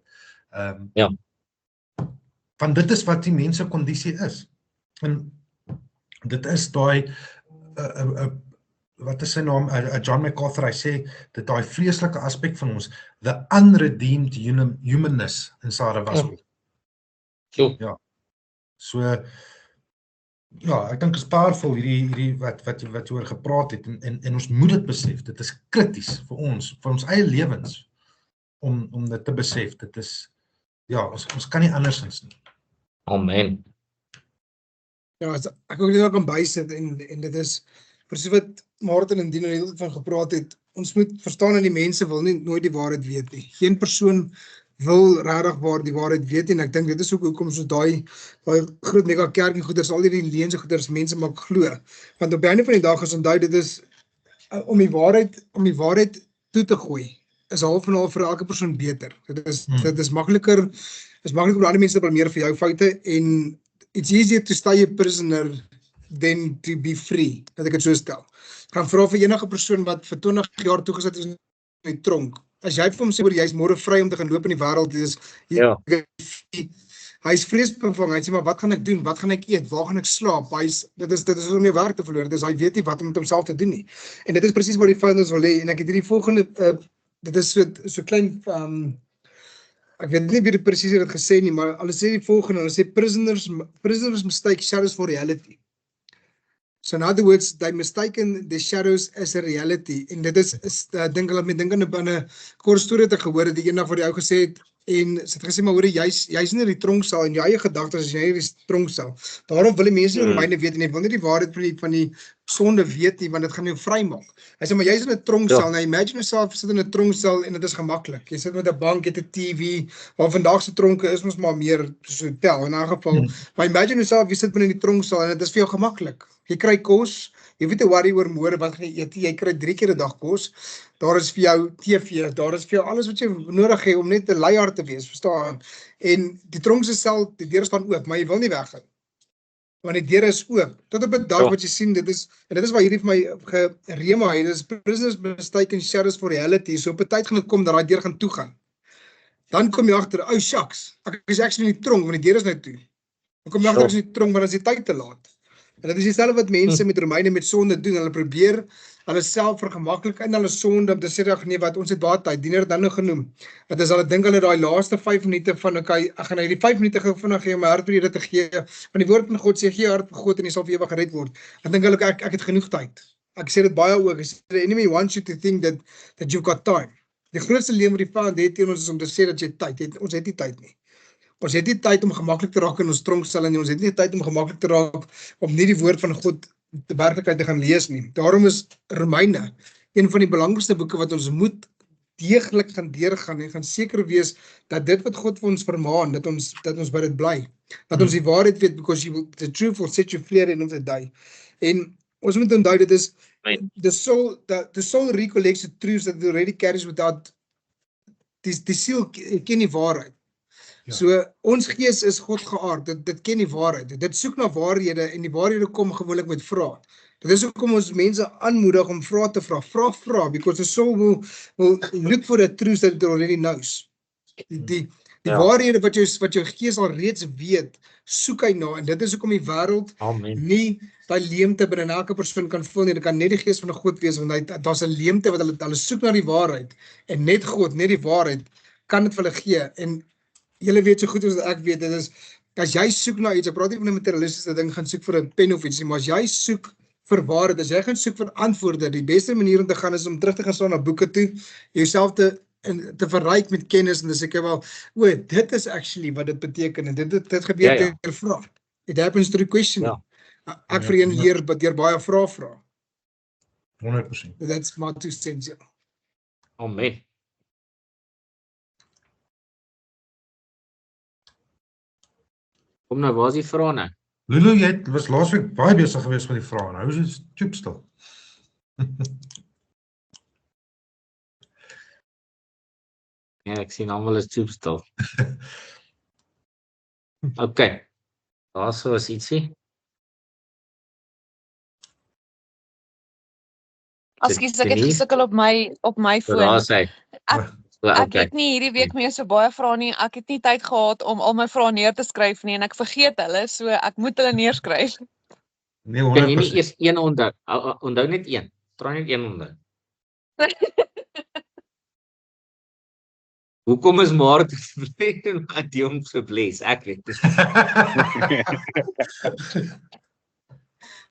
Want dit is wat die mense kondisie is. En dit is daai, wat is sy naam, John MacArthur, hy sê, dat daai vreeslike aspek van ons, the unredeemed humanness in Sarah. Ja. So, ja, ek dink is powerful hierdie wat jy oor gepraat het, en ons moet dit besef, dit is krities vir ons eie lewens, om dit te besef, dit is, ja, ons kan nie andersins nie. Amen. Ja, ek wil net kan bysit, en dit is, presies wat Martin en Dino heel van gepraat het, ons moet verstaan dat die mense wil nooit die waarheid weet nie. Geen persoon wil regtig die waarheid weet, en ek dink dit is ook hoekom so daai groot mega kerk en goeders, al die leense goeders mense maak glo. Want op die einde van die dag is onthou, dit is om die waarheid toe te gooi, is half en half vir elke persoon beter. Dit is makliker om ander mense te blameer vir jou foute, en it's easier to stay a prisoner than to be free, dat ek het so stel. Ek gaan vra vir enige persoon wat vir 20 jaar toegesit is in die tronk, as jy vir hom sê, jy is môre vry om te gaan loop in die wêreld, hy is vreesbevang, hy sê, maar wat gaan ek doen, wat gaan ek eet, waar gaan ek slaap, dit is om nie werk te verloor, hy weet nie wat om met homself te doen nie, en dit is presies wat die founders wil hê, en ek het hierdie volgende, dit is so klein, ek weet nie wie dit presies het gesê nie, maar hulle sê die volgende, hulle sê, prisoners mistake shadows for reality. So in other words, they mistaken the shadows as a reality. En dit is dink hulle met dink aan 'n kort storie te gehoor het, die eendag wat die ou gesê het, en sy het gesê, maar hoor, jy's in die tronksel, en jou eie gedagtes is jy in die tronksel. Daarom wil die mense in Romeine weet, en jy wil nie die waarheid van die sonde weet nie, want dit gaan jou vrymaak. Hy sê, maar jy is in 'n tronksel, nou imagine yourself sit in 'n tronksel en dit is gemaklik. Jy sit met 'n bank, jy het 'n TV, waar vandag se tronke is ons maar meer soos 'n hotel in 'n geval. Maar imagine yourself, jy sit binne in die tronksel en dit is vir jou gemaklik. Jy kry kos, jy hoef nie te worry oor môre wat gaan jy eet, jy kry 3 keer 'n dag kos. Daar is vir jou TV, daar is vir jou alles wat jy nodig het om net 'n luiaard te wees, verstaan? En die tronk se sel, die deure staan oop, maar jy wil nie weggaan. Want die deure is oop. Tot op 'n dag wat jy sien, dit is waar hierdie vir my gerema het, dit is prisoners mistake and shadows for reality. So op 'n tyd gaan dit kom dat daai deur gaan toegaan. Dan kom jy agter, ou shucks, ek is actually in die tronk want die deur is nou toe. Dan kom jy agter ek is in die tronk want dan is die tyd te laat. En dit is dieselfde wat mense met Romeine met sonde doen. Hulle probeer hulle self vergemaklik in hulle sonde om te sê nee, wat ons het baie tyd, diener het dan nou genoem. Dat is hulle dink hulle daai laaste 5 minute van ek gaan nou die 5 minute gou vinnig gee om my hartvrede te gee. Want die woord van God sê gee jou hart vir God en jy sal vir ewig gered word. Dan dink hulle ek het genoeg tyd. Ek sê dit baie ook. The enemy wants you to think that you've got time. Die grootste leuen wat die vyand het teen ons is om te sê dat jy tyd het. Ons het nie tyd nie. Ons het nie tyd om gemaklik te raak in ons tronksel nie. Ons het nie tyd om gemaklik te raak om nie die woord van God te werklikheid te gaan lees nie. Daarom is Romeine een van die belangrikste boeke wat ons moet deeglik gaan deurgaan en gaan seker wees dat dit wat God vir ons vermaan, dat ons by dit bly. Dat ons die waarheid weet, because the truth will set you free at the end of the day. En ons moet onthou dit is the soul recollects the truths that it already carries without die siel ken die waarheid. Ja. So ons gees is God geaard, dit ken die waarheid, dit soek na waarhede en die waarhede kom gewoonlik met vrae. Dit is hoekom ons mense aanmoedig om vrae te vra, because the soul will look for the truths that it already knows. Die waarhede wat jou gees al reeds weet, soek hy na, en dit is hoekom die wêreld nie daai leemte binne elke persoon kan vul nie. Dit kan net die gees van God wees, want daar's 'n leemte wat hulle soek na die waarheid, en net God, net die waarheid, kan dit vir hulle gee. En julle weet so goed as ek weet, dit is, as jy soek na iets, ek praat nie van 'n materialistiese ding, gaan soek vir 'n pen of iets nie, maar as jy soek vir waarheid, as jy gaan soek vir antwoorde, die beste manier om te gaan is om terug te gaan staan na boeke toe, jouself te verryk met kennis, en dis ek wel, dit is actually wat dit beteken, en dit gebeur deur vrae. It happens through questioning. Ek vir een leer deur baie vrae vra. 100%. That's my 2 cents. Amen. Kom nou, waar is die vrae nou? Lulu, jy was laasweek baie besig geweest met die vrae, nou is dit stoepstil. Ja, ek sien almal is stoepstil. Okay, daar so is ietsie. Ekskuus, ek het gesukkel op my foon. Daar is hy. Ek het nie hierdie week meer so baie vrae nie. Ek het nie tyd gehad om al my vrae neer te skryf nie, en ek vergeet hulle, so ek moet hulle neerskryf. Nee, Kan jy nie 100%. eers een onthou? Onthou net een. Try net een onthou. Hoekom is Maarten verblind en Adeom so bles? Ek weet dit.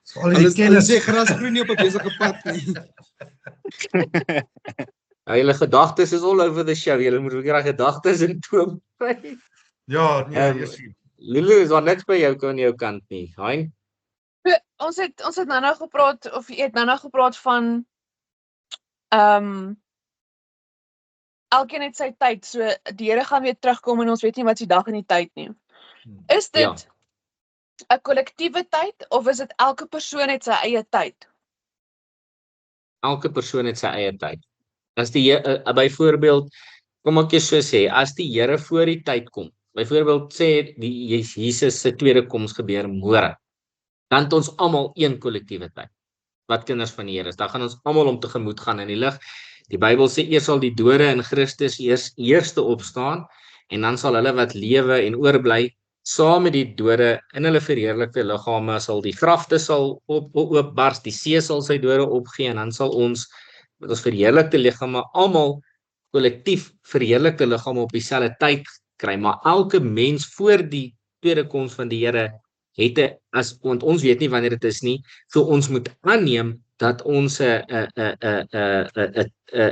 So al die kennis. Sê gras groei nie op 'n besige pad nie. Nou, julle gedagtes is all over the show. Julle moet ook julle gedagtes in toom kry. Ja, nee, jy sien. Lulu, is daar niks by jou aan jou kant nie. Hein? Ons het nou gepraat, of jy het nou gepraat van elkeen het sy tyd, so die Here gaan weer terugkom en ons weet nie wat se dag in die tyd nie. Is dit 'n kollektiewe tyd, of is dit elke persoon het sy eie tyd? Elke persoon het sy eie tyd. As die byvoorbeeld, kom ek so sê, as die Here voor die tyd kom, byvoorbeeld sê die Jesus se tweede koms gebeur môre, dan het ons almal een kollektiewe tyd. Wat kinders van die Here is, dan gaan ons almal om tegemoet gaan in die lig. Die Bybel sê eers sal die dode in Christus eerste opstaan, en dan sal hulle wat lewe en oorbly saam met die dode in hulle verheerlikte liggame, sal die grafte sal oopbars, die see sal sy dode opgee, en dan sal ons met ons verheerlikte liggame almal kollektief verheerlikte liggame op dieselfde tyd kry. Maar elke mens voor die tweede koms van die Here het want ons weet nie wanneer dit is nie, so ons moet aanneem dat ons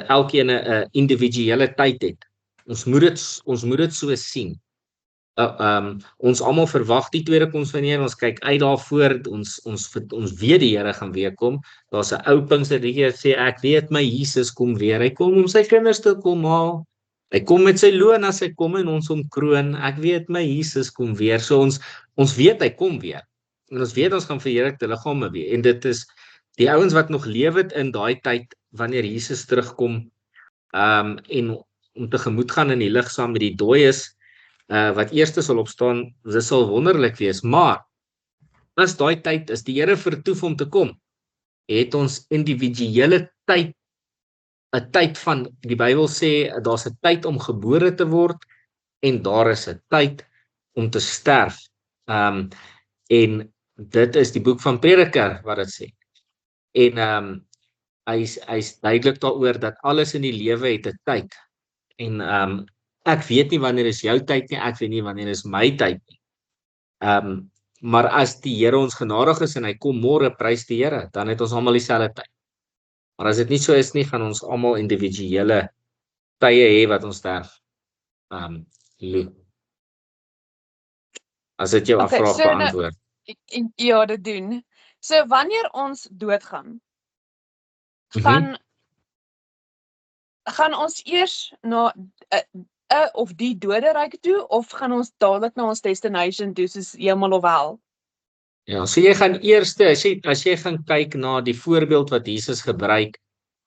elkeen 'n individuele tyd het. Ons moet dit so sien. ons almal verwag die tweede koms van die Here, ons kyk uit daarvoor, ons weet die Here gaan weer kom. Daar's 'n ou Pinksterliedjie wat sê ek weet my Jesus kom weer. Hy kom om sy kinders te kom haal. Hy kom met sy loon as hy kom en ons omkroon. Ek weet my Jesus kom weer. So ons weet hy kom weer. En ons weet ons gaan verheerlikte liggame weer. En dit is die ouens wat nog lewe in daai tyd wanneer Jesus terugkom, en om tegemoet gaan in die lig saam met die dooies, wat eerste sal opstaan, dit sal wonderlik wees, maar as daai tyd is die Here vertoef om te kom, het ons individuele tyd, 'n tyd van, die Bybel sê, daar's 'n tyd om gebore te word, en daar is 'n tyd om te sterf, en dit is die boek van Prediker wat dit sê, en hy's duidelik daaroor dat alles in die lewe het 'n tyd, en ek weet nie wanneer is jou tyd nie, ek weet nie wanneer is my tyd nie. Maar as die Here ons genadig is en hy kom môre, prys die Here, dan het ons almal dieselfde tyd. Maar as dit nie so is nie, gaan ons almal individuele tye hê wat ons sterf. As dit jou vraag beantwoord. Ja, dit doen. So wanneer ons doodgaan, gaan ons eers na of die doderyk toe, of gaan ons dadelik na ons destination toe, soos hemel of hel? Ja, so jy gaan eers, as jy gaan kyk na die voorbeeld wat Jesus gebruik,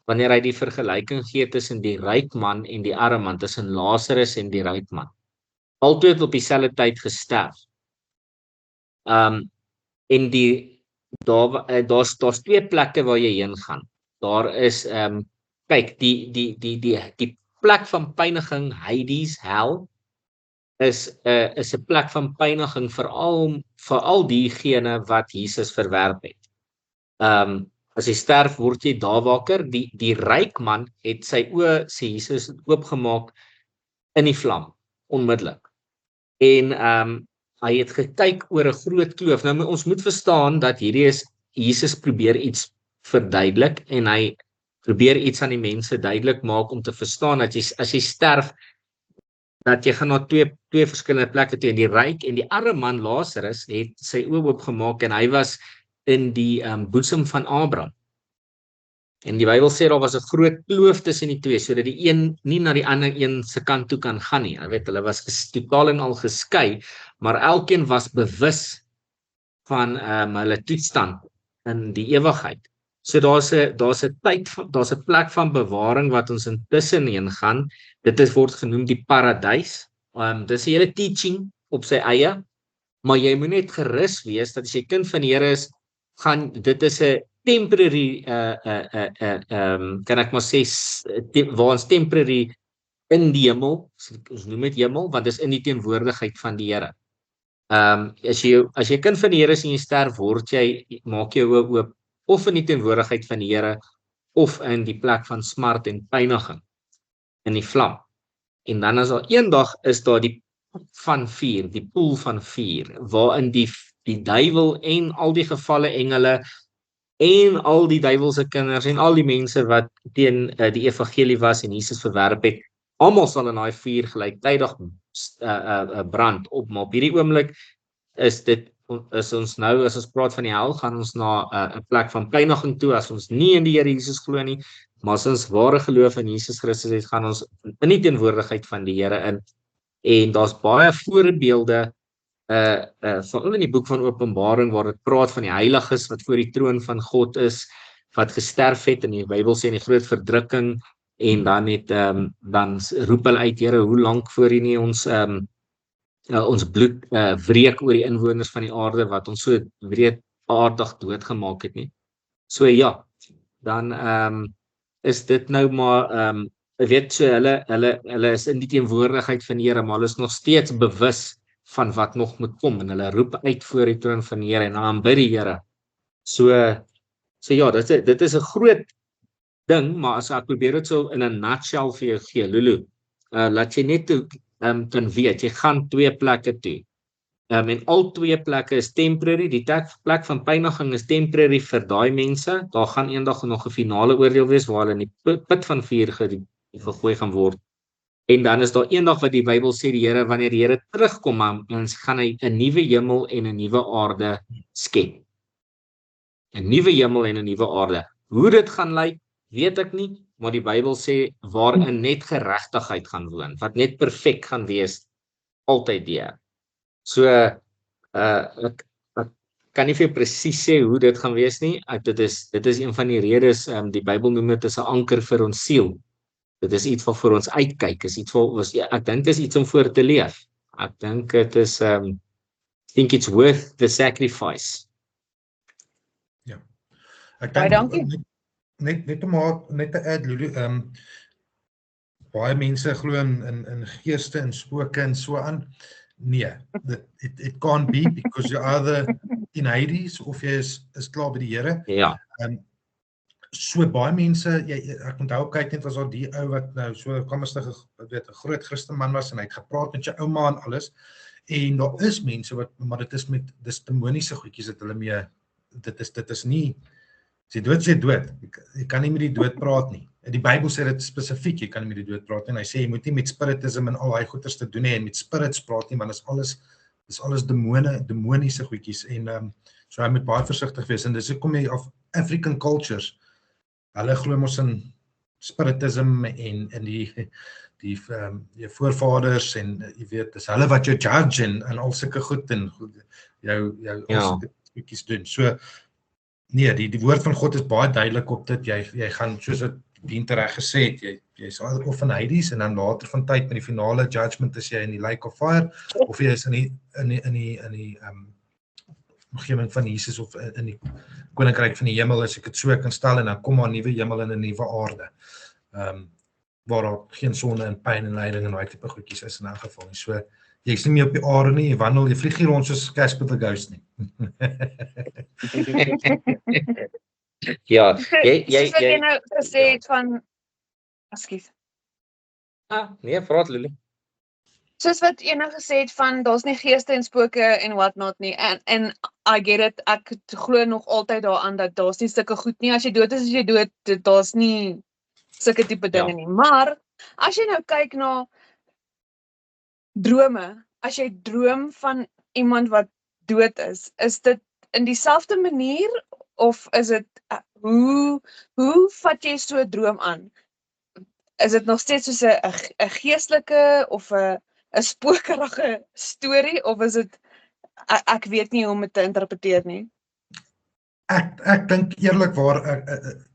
wanneer hy die vergelyking gee tussen die ryk man en die arme man, tussen Lazarus en die ryk man. Albei het op dieselfde tyd gesterf. En daar's twee plekke waar jy heen gaan. Daar is, kyk, die plek van pyniging, Hades, hel, is 'n plek van pyniging vir al diegene wat Jesus verwerp het. As jy sterf, word jy daar wakker. Die ryk man het sy oë, sê Jesus, oopgemaak in die vlam, onmiddellik. En hy het gekyk oor 'n groot kloof. Nou, ons moet verstaan dat hierdie is, Jesus probeer iets verduidelik, en hy probeer iets aan die mense duidelik maak om te verstaan dat as jy sterf, dat jy gaan na twee verskillende plekke toe, en die ryk en die arme man Lazarus het sy oë oopgemaak, en hy was in die boesem van Abraham. En die Bybel sê daar was 'n groot kloof tussen die twee, sodat die een nie na die ander een se kant toe kan gaan nie. Jy weet, hulle was totaal en al geskei, maar elkeen was bewus van hulle toestand in die ewigheid. So daar's 'n tyd, daar's 'n plek van bewaring wat ons intussen heen gaan. Dit word genoem die paradys. Dis 'n hele teaching op sy eie, maar jy moet net gerus wees dat as jy kind van die Here is, dit is 'n temporary, kan ek maar sê, waar ons temporary in die hemel, ons noem dit hemel, want dis in die teenwoordigheid van die Here. As jy kind van die Here is en jy sterf, maak jy oop, of in die teenwoordigheid van die Here, of in die plek van smart en pyniging, in die vlam. En dan is daar eendag, is daar die van vuur, die poel van vuur, waarin die duiwel en al die gevalle engele, en al die duiwelse kinders, en al die mense wat teen die evangelie was en Jesus verwerp het, almal sal in daai vuur gelyktydig brand op. Maar op hierdie oomblik is ons nou, as ons praat van die hel, gaan ons na 'n plek van pyniging toe, as ons nie in die Here Jesus glo nie, maar as ons ware geloof in Jesus Christus het, gaan ons in die teenwoordigheid van die Here in. En daar's baie voorbeelde, veral in die boek van Openbaring, waar dit praat van die heiliges wat voor die troon van God is, wat gesterf het, en die Bybel sê in die groot verdrukking, en dan roep hulle uit, Here, hoe lank voor U nie ons bloed wreek oor die inwoners van die aarde, wat ons so wreedaardig doodgemaak het nie. So ja, dan is dit nou maar, weet, so hulle is in die teenwoordigheid van die Here, maar hulle is nog steeds bewus van wat nog moet kom, en hulle roep uit voor die troon van die Here, en aanbid die Here. So ja, dit is 'n groot ding, maar as ek probeer dit so in 'n nutshell vir jou gee, Lulu, laat jy net kan weet, jy gaan twee plekke toe. En al twee plekke is temporary, die plek van pyniging is temporary vir daai mense, daar gaan eendag nog 'n finale oordeel wees, waar hulle in die put van vuur gegooi gaan word. En dan is daar eendag wat die Bybel sê die Here, wanneer die Here terugkom, dan gaan hy 'n nuwe hemel en 'n nuwe aarde skep. 'n Nuwe hemel en 'n nuwe aarde. Hoe dit gaan lyk, weet ek nie, maar die Bybel sê waarin net geregtigheid gaan woon, wat net perfek gaan wees altyd deur. So ek kan nie vir jou presies sê hoe dit gaan wees nie. Dit is een van die redes, die Bybel noem dit as 'n anker vir ons siel. Dit is iets wat vir ons uitkyk, is iets ek dink dis iets om voor te leef. Ek dink dit is think it's worth the sacrifice. Ja. Ek Baie dankie. net te add, Lulu, baie mense glo in geeste en spooke en so aan. Nee, it can't be, because you are either in Hades of jy is klaar by die Here. Ja. So baie mense, ek onthou kyk net was daar die ou wat nou so komstig, weet 'n groot Christenman was en hy het gepraat met jou ouma en alles. En daar is mense maar dit is dis demoniese goedjies dat hulle mee, dit is nie, as jy dood. Jy kan nie met die dood praat nie. Die Bybel sê dit spesifiek, jy kan nie met die dood praat nie. En hy sê jy moet nie met spiritisme en al daai goeters te doen hê en met spirits praat nie, want dis alles demoniese goedjies. En so jy moet baie versigtig wees. En dis hoekom jy of African cultures, hulle glo mos in spiritism en die voorvaders en jy weet, dis hulle wat jou judge en al sulke goed en jou goedjies doen. So nee, die woord van God is baie duidelik op dit. Jy gaan, soos wat Dien reg gesê het, jy is of in Hades en dan later van tyd met die finale judgment is jy in die lake of fire, of jy is in die omgewing van Jesus of in die koninkryk van die hemel, as ek dit so kan stel, en dan kom maar 'n nuwe hemel en 'n nuwe aarde. Waar daar geen sonde en pyn en lyding en daai tipe goedjies is in 'n geval nie. So jy's nie meer op die aarde nie, jy wandel, jy vlieg nie rond soos Casper the Ghost nie. Ja, Soos wat jy nou gesê het van, ekskuus. Nee, praat Lily. Soos wat jy nou gesê het van, daar's nie geeste en spooke en what not nie, en I get it, ek glo nog altyd daaraan dat daar's nie sulke goed nie, as jy dood is, daar's nie sulke tipe dinge nie, maar, as jy nou kyk na drome, as jy droom van iemand wat dood is dit in dieselfde manier, of is dit, hoe vat jy so 'n droom aan? Is dit nog steeds soos 'n geestelike, of 'n spookerige storie, of is dit, ek weet nie hoe om dit te interpreteer nie. Ek dink eerlikwaar,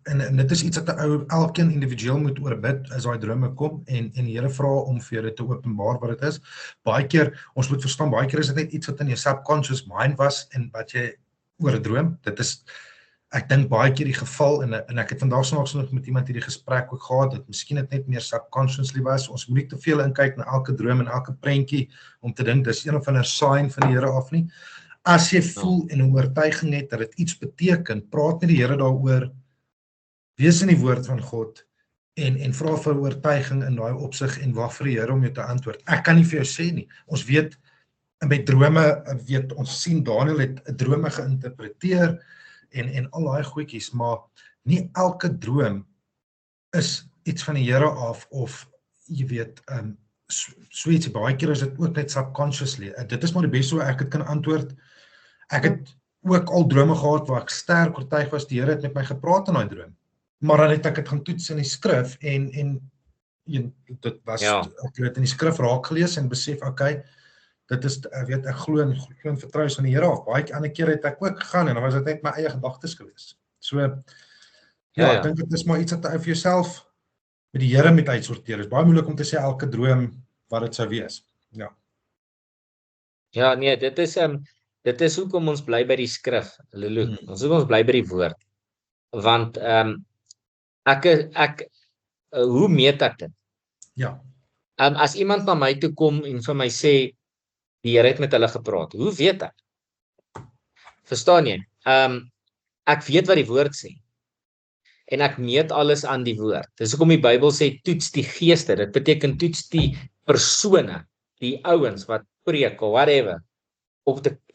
en dit is iets wat 'n ou elkeen individueel moet oorbid as daai drome kom en die Here vra om vir jou dit te openbaar wat dit is. Baie keer, ons moet verstaan, baie keer is dit net iets wat in jou subconscious mind was en wat jy oordroom. Dit is, ek dink baie keer die geval, en ek het vandag snaaks nog met iemand hierdie gesprek ook gehad, dat miskien dit net meer subconsciously was. Ons moet nie te veel inkyk na elke droom en elke prentjie om te dink dis een of ander sign van die Here af nie. As jy voel en 'n oortuiging het dat dit iets beteken, praat met die Here daaroor, wees in die woord van God en vra vir oortuiging in daai opsig en wag vir die Here om jou te antwoord. Ek kan nie vir jou sê nie. Ons weet met drome, ons sien Daniel het 'n drome geïnterpreteer en al daai goedjies, maar nie elke droom is iets van die Here af, of jy weet, so iets, baie keer is dit ook net subconsciously. Dit is maar die beste hoe ek dit kan antwoord. Ek het ook al drome gehad waar ek sterk oortuig was, die Here het met my gepraat in daai droom. Maar dan het ek dit gaan toets in die skrif en dit was, ek het in die skrif raak gelees en besef, okay, dit is, ek glo en vertrou aan die Here af. Baie ander kere het ek ook gegaan en dan was dit net my eie gedagtes gewees. So, ek dink dit is maar iets wat jy vir jouself met die Here moet uitsorteer. Dit is baie moeilik om te sê elke droom wat dit sou wees. Ja, nee, dit is hoekom ons bly by die skrif, Lulu. Ons bly by die woord. Want hoe meet ek dit? Ja. As iemand na my toe kom en vir my sê die Here het met hulle gepraat, hoe weet ek? Verstaan jy? Ek weet wat die woord sê. En ek meet alles aan die woord. Dis hoekom die Bybel sê toets die geeste. Dit beteken toets die persone, die ouens wat preek of whatever,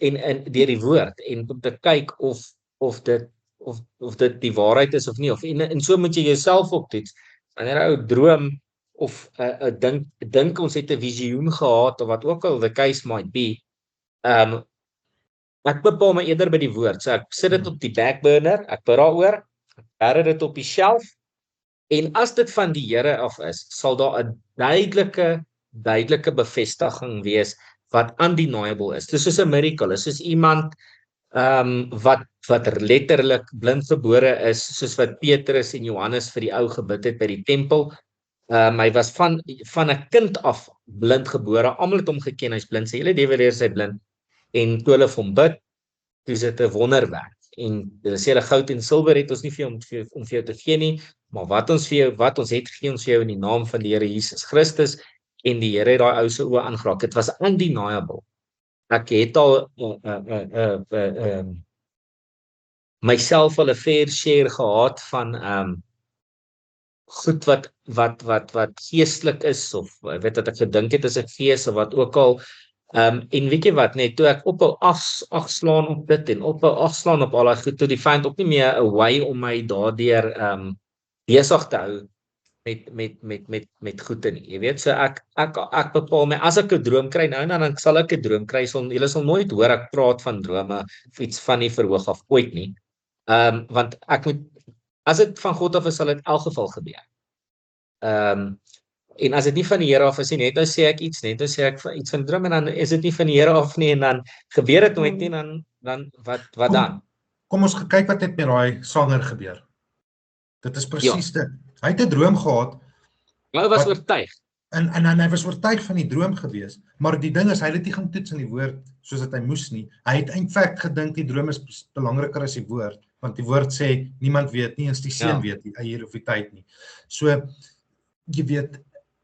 en deur die woord en om te kyk of dit die waarheid is of nie, en so moet jy jouself ook toets. Wanneer ou droom of dink ons het 'n visioen gehad of wat ook al the case might be. Ek bepaal my eerder by die woord. So ek sit dit op die back burner, ek bid daaroor, ek berei dit op die shelf en as dit van die Here af is, sal daar 'n duidelike bevestiging wees wat undeniable is. Dis soos 'n miracle, is soos iemand wat letterlik blindgebore is, soos wat Petrus en Johannes vir die ou gebid het by die tempel. Hy was van 'n kind af blindgebore. Almal het hom geken, hy's blind. Sy hele lewe is hy blind. En toe hulle vir hom bid, dis dit 'n wonderwerk. En hulle sê hulle goud en silwer het ons nie vir om vir jou te gee nie, maar wat ons het gee ons vir jou in die naam van die Here Jesus Christus. En die Here het daai ou se oë aangeraak. Dit was undeniable. Ek het al myself al 'n fair share gehad van goed wat geestelik is of weet dat ek gedink het as 'n gees of wat ook al. En weet jy wat, net toe ek ophou afslaan op dit en ophou afslaan op al daai goed, toe die vyand ook nie meer 'n way om my daardeur besig te hou met goede nie. Jy weet, so ek bepaal my as ek 'n droom kry nou en dan sal ek 'n droom kry. Julle sal nooit hoor ek praat van drome of iets van die verhoog af ooit nie. Want ek moet as dit van God af is, sal dit in elk geval gebeur. En as dit nie van die Here af is nie, net nou sê ek iets, net nou sê ek iets van droom en dan is dit nie van die Here af nie en dan gebeur dit nooit nie, dan wat dan? Kom ons kyk wat het met daai sanger gebeur. Dit is presies dit. Hy het 'n droom gehad. Hy was oortuig. En hy was oortuig van die droom gewees, maar die ding is hy het dit nie gaan toets in die woord soos dit hy moes nie. Hy het in feite gedink die droom is belangriker as die woord, want die woord sê niemand weet nie, eens die seun weet nie, hier of die tyd nie. So jy weet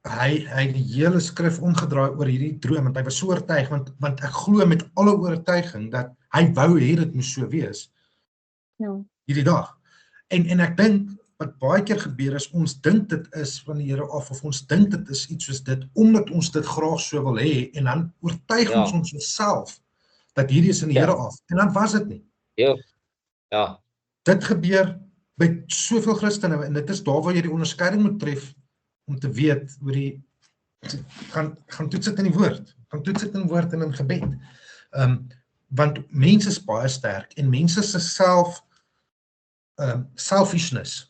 hy het die hele skrif omgedraai oor hierdie droom want hy was so oortuig want ek glo met alle oortuiging dat hy wou hê dit moes so wees. Ja. Hierdie dag. En ek dink wat baie keer gebeur is, ons dink dit is van die Here af, of ons dink dit is iets soos dit, omdat ons dit graag so wil hê, en dan oortuig ons onsself, dat hierdie is van die Here af, en dan was dit nie. Ja. Dit gebeur by soveel Christene, en dit is daar waar jy die onderskeiding moet tref, om te weet, oor die, gaan toets dit in die woord, en in gebed. Want mense is baie sterk, en mense se selfishness,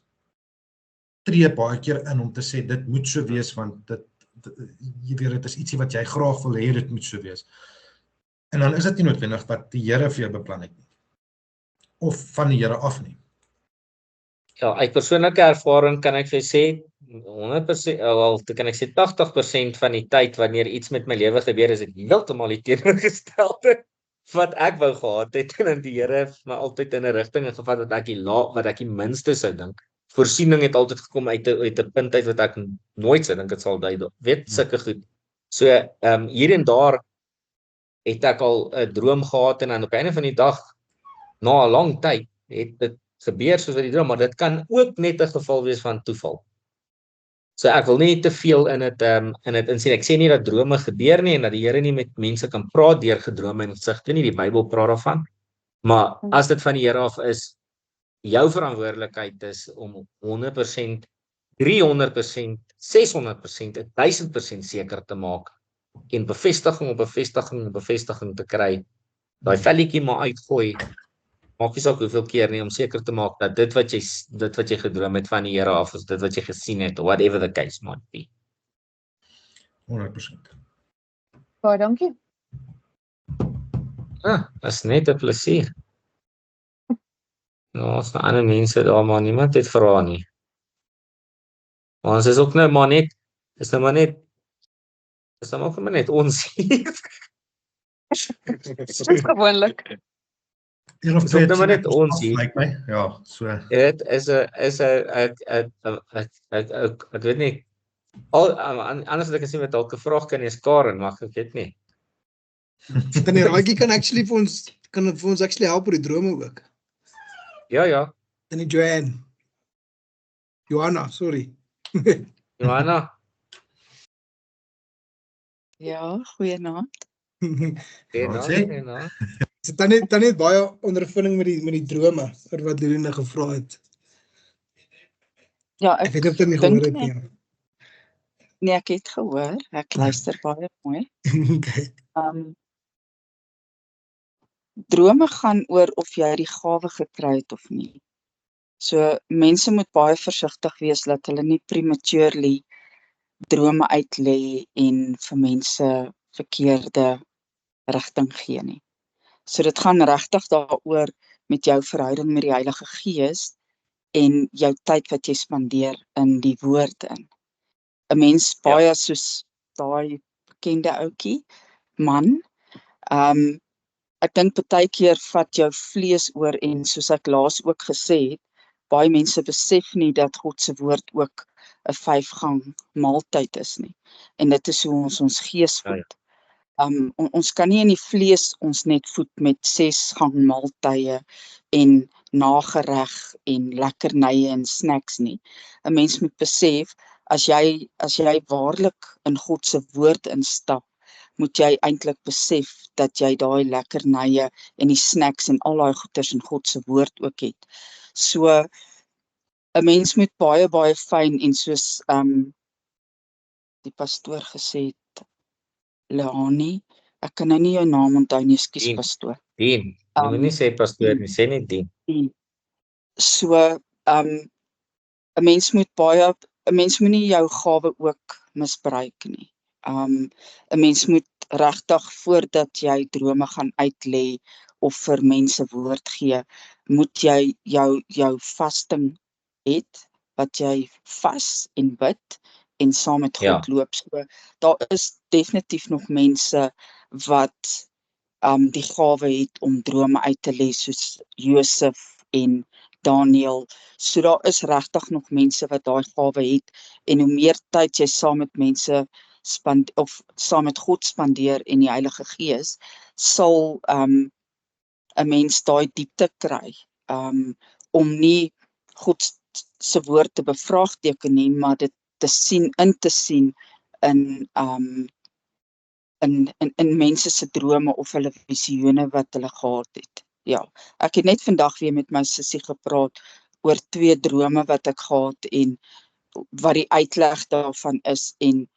tree baie keer in om te sê, dit moet so wees, want jy weet, dit is ietsie wat jy graag wil hê, dit moet so wees. En dan is dit nie noodwendig wat die Here vir jou beplan het nie. Of van die Here af nie. Ja, uit persoonlike ervaring kan ek vir sê, 100%, wel, kan ek sê 80% van die tyd, wanneer iets met my lewe gebeur, is dit heeltemal die teenoorgestelde wat ek wou gehad het, en die Here het my altyd in 'n rigting gevat wat ek die minste sou dink. Voorsiening het altyd gekom uit 'n punt uit wat ek nooit sou dink dit sal dui, weet sulke goed. So hier en daar het ek al 'n droom gehad en dan op 'n einde van die dag na 'n lang tyd het dit gebeur soos wat die droom, maar dit kan ook net 'n geval wees van toeval. So ek wil nie te veel in dit insien. Ek sê nie dat drome gebeur nie en dat die Here nie met mense kan praat deur gedrome en gesigte nie, die Bybel praat daarvan. Maar as dit van die Here af is, jou verantwoordelikheid is om 100%, 300%, 600%, 1000% seker te maak en bevestiging op bevestiging te kry. Daai velletjie maar uitgooi. Maak nie saak hoeveel keer nie om seker te maak dat dit wat jy gedroom het van die Here af is, dit wat jy gesien het, whatever the case might be. 100%. Baie dankie. Is net 'n plesier. Nou, ons nou ander mense daar, maar niemand het vra nie. Maar ons is ook nou maar net, is nou maar net ons hier. Dis gewoonlik. Een of Dis twee ook nou maar net ons hier. lyk my. Ja, so. Dit is ek weet nie, anders het ek gesien wat dalk 'n vraag kan is Karen, maar ek weet nie. Dan die raadjie kan vir ons actually help met die drome ook. Ja. En die Johanna, sorry. Johanna, Ja, goeienaand. Wat sê? Sy het dan net baie ondervinding met die drome, oor wat Lorena gevra het. Ja, Ek weet of dit nie dink gehoor het net- nie. Nee, ek het gehoor. Ek luister baie mooi. Okay. Drome gaan oor of jy die gawe gekry het of nie. So mense moet baie versigtig wees dat hulle nie prematurely drome uitlê en vir mense verkeerde rigting gee nie. So dit gaan regtig daaroor met jou verhouding met die Heilige Gees en jou tyd wat jy spandeer in die woord in. 'n Mens baie soos daai bekende ouetjie, man, ek dink baie keer vat jou vlees oor en soos ek laas ook gesê het, baie mense besef nie dat God se woord ook 'n 5-gang maaltyd is nie. En dit is hoe ons gees voed. Ons kan nie in die vlees ons net voed met 6-gang maaltye en nagereg en lekkernye en snacks nie. 'n Mens moet besef, as jy waarlik in God se woord instap, moet jy eintlik besef dat jy daai lekkernye en die snacks en al daai goeders in God se woord ook het. So 'n mens moet baie fyn en soos die pastoor gesê het, Leani, ek kan nou nie jou naam onthou nie, ekskuus pastoor. Dien. Jy moet nie sê pastoor nie, sê net dien. So 'n mens moet nie jou gawe ook misbruik nie. 'n Mens moet regtig voordat jy drome gaan uitlê of vir mense woord gee, moet jy jou vasting het wat jy vas en bid en saam met God loop. So daar is definitief nog mense wat die gawe het om drome uit te lê soos Josef en Daniel. So daar is regtig nog mense wat daai gawe het en hoe meer tyd jy saam met mense saam met God spandeer en die Heilige Gees, sal 'n mens daai diepte kry om nie God se woord te bevraagteken nie, maar dit te sien in mense se drome of hulle visione wat hulle gehad het. Ja, ek het net vandag weer met my sussie gepraat oor 2 drome wat ek gehad en wat die uitleg daarvan is en